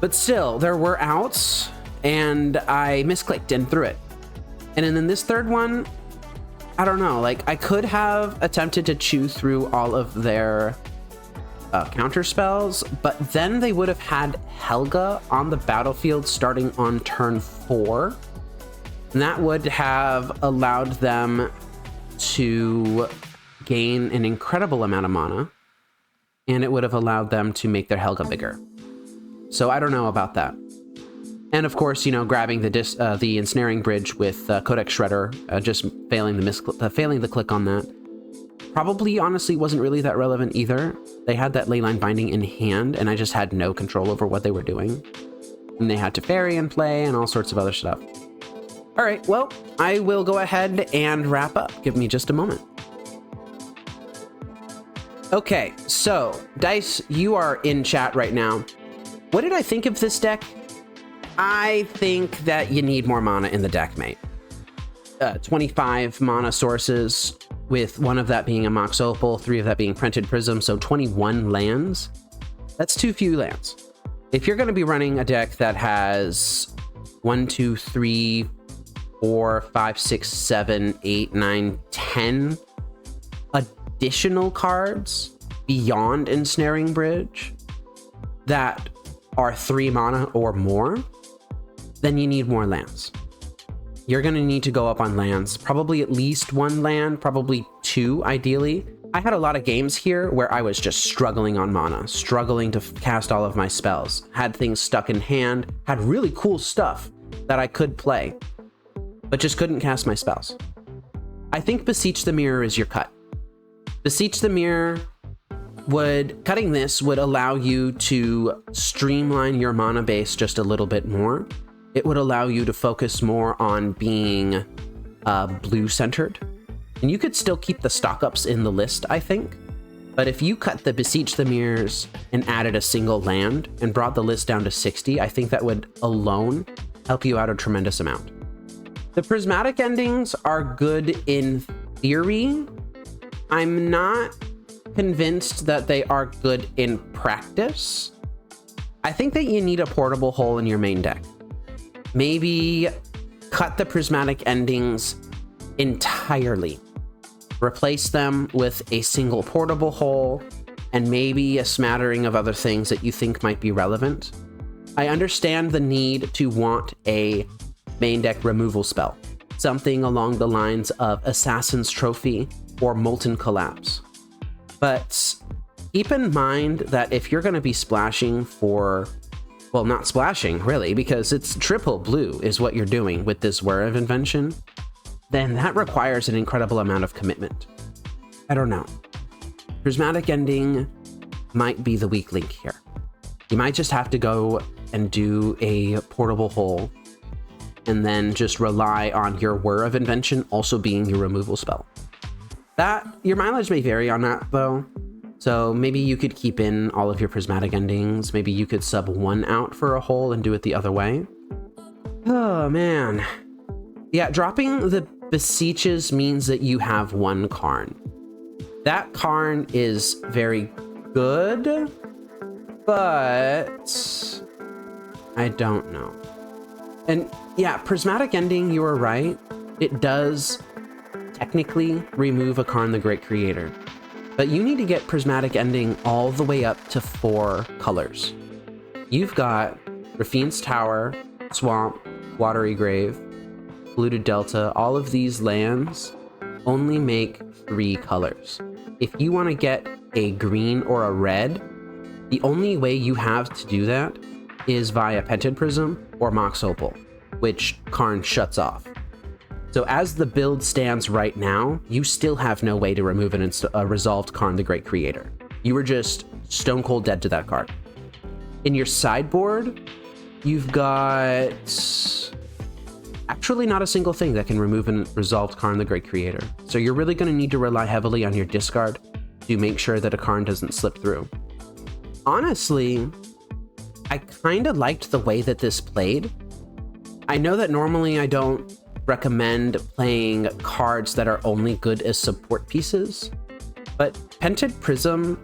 But still, there were outs, and I misclicked and threw it. And then this third one, I don't know, like, I could have attempted to chew through all of their counter spells, but then they would have had Helga on the battlefield starting on turn 4. And that would have allowed them to gain an incredible amount of mana, and it would have allowed them to make their Helga bigger. So I don't know about that. And of course, you know, grabbing the Ensnaring Bridge with Codex Shredder, just failing the click on that, probably honestly wasn't really that relevant either. They had that Leyline Binding in hand, and I just had no control over what they were doing. And they had to ferry and play and all sorts of other stuff. All right, well, I will go ahead and wrap up. Give me just a moment. Okay, so Dice, you are in chat right now. What did I think of this deck? I think that you need more mana in the deck, mate. 25 mana sources, with one of that being a Mox Opal, 3 of that being Printed Prism, so 21 lands. That's too few lands. If you're going to be running a deck that has 1, 2, 3, 4, 5, 6, 7, 8, 9, 10 additional cards beyond Ensnaring Bridge that are 3 mana or more, then you need more lands. You're going to need to go up on lands, probably at least 1 land, probably 2 ideally. I had a lot of games here where I was just struggling on mana, struggling to cast all of my spells, had things stuck in hand, had really cool stuff that I could play, but just couldn't cast my spells. I think Beseech the Mirror is your cut. Beseech the Mirror cutting this would allow you to streamline your mana base just a little bit more. It would allow you to focus more on being blue centered. And you could still keep the stock ups in the list, I think. But if you cut the Beseech the Mirrors and added a single land and brought the list down to 60, I think that would alone help you out a tremendous amount. The prismatic endings are good in theory. I'm not convinced that they are good in practice. I think that you need a portable hole in your main deck. Maybe cut the prismatic endings entirely. Replace them with a single portable hole and maybe a smattering of other things that you think might be relevant. I understand the need to want a main deck removal spell, something along the lines of Assassin's Trophy or Molten Collapse. But keep in mind that if you're going to be splashing for, well, not splashing really, because it's triple blue is what you're doing with this Whir of Invention, then that requires an incredible amount of commitment. I don't know. Prismatic Ending might be the weak link here. You might just have to go and do a portable hole and then just rely on your Whir of Invention also being your removal spell. That, your mileage may vary on that though. So maybe you could keep in all of your prismatic endings. Maybe you could sub 1 out for a hole and do it the other way. Oh man. Yeah, dropping the Beseeches means that you have 1 Karn. That Karn is very good, but I don't know. And yeah, prismatic ending, you were right. It does technically remove a Karn the Great Creator, but you need to get prismatic ending all the way up to 4 colors. You've got Rafine's Tower, Swamp, Watery Grave, Polluted Delta. All of these lands only make 3 colors. If you want to get a green or a red, the only way you have to do that is via Printed Prism or Mox Opal, which Karn shuts off. So as the build stands right now, you still have no way to remove a resolved Karn the Great Creator. You were just stone cold dead to that card. In your sideboard, you've got actually not a single thing that can remove a resolved Karn the Great Creator. So you're really going to need to rely heavily on your discard to make sure that a Karn doesn't slip through. Honestly, I kind of liked the way that this played. I know that normally I don't recommend playing cards that are only good as support pieces, but Pented Prism,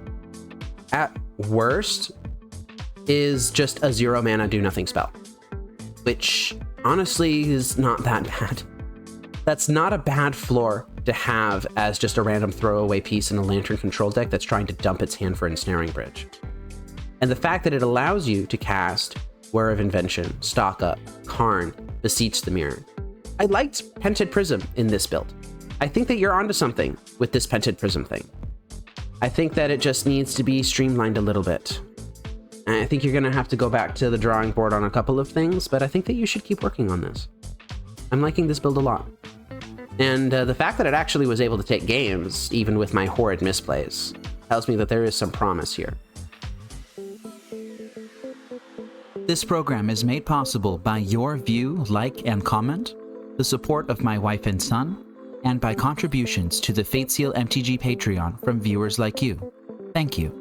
at worst, is just a 0 mana do nothing spell, which honestly is not that bad. That's not a bad floor to have as just a random throwaway piece in a Lantern control deck that's trying to dump its hand for Ensnaring Bridge. And the fact that it allows you to cast Whir of Invention, Stock Up, Karn, Beseech the Mirror. I liked Pented Prism in this build. I think that you're onto something with this Pented Prism thing. I think that it just needs to be streamlined a little bit. And I think you're going to have to go back to the drawing board on a couple of things, but I think that you should keep working on this. I'm liking this build a lot. And the fact that it actually was able to take games, even with my horrid misplays, tells me that there is some promise here. This program is made possible by your view, like, and comment, the support of my wife and son, and by contributions to the Fateseal MTG Patreon from viewers like you. Thank you.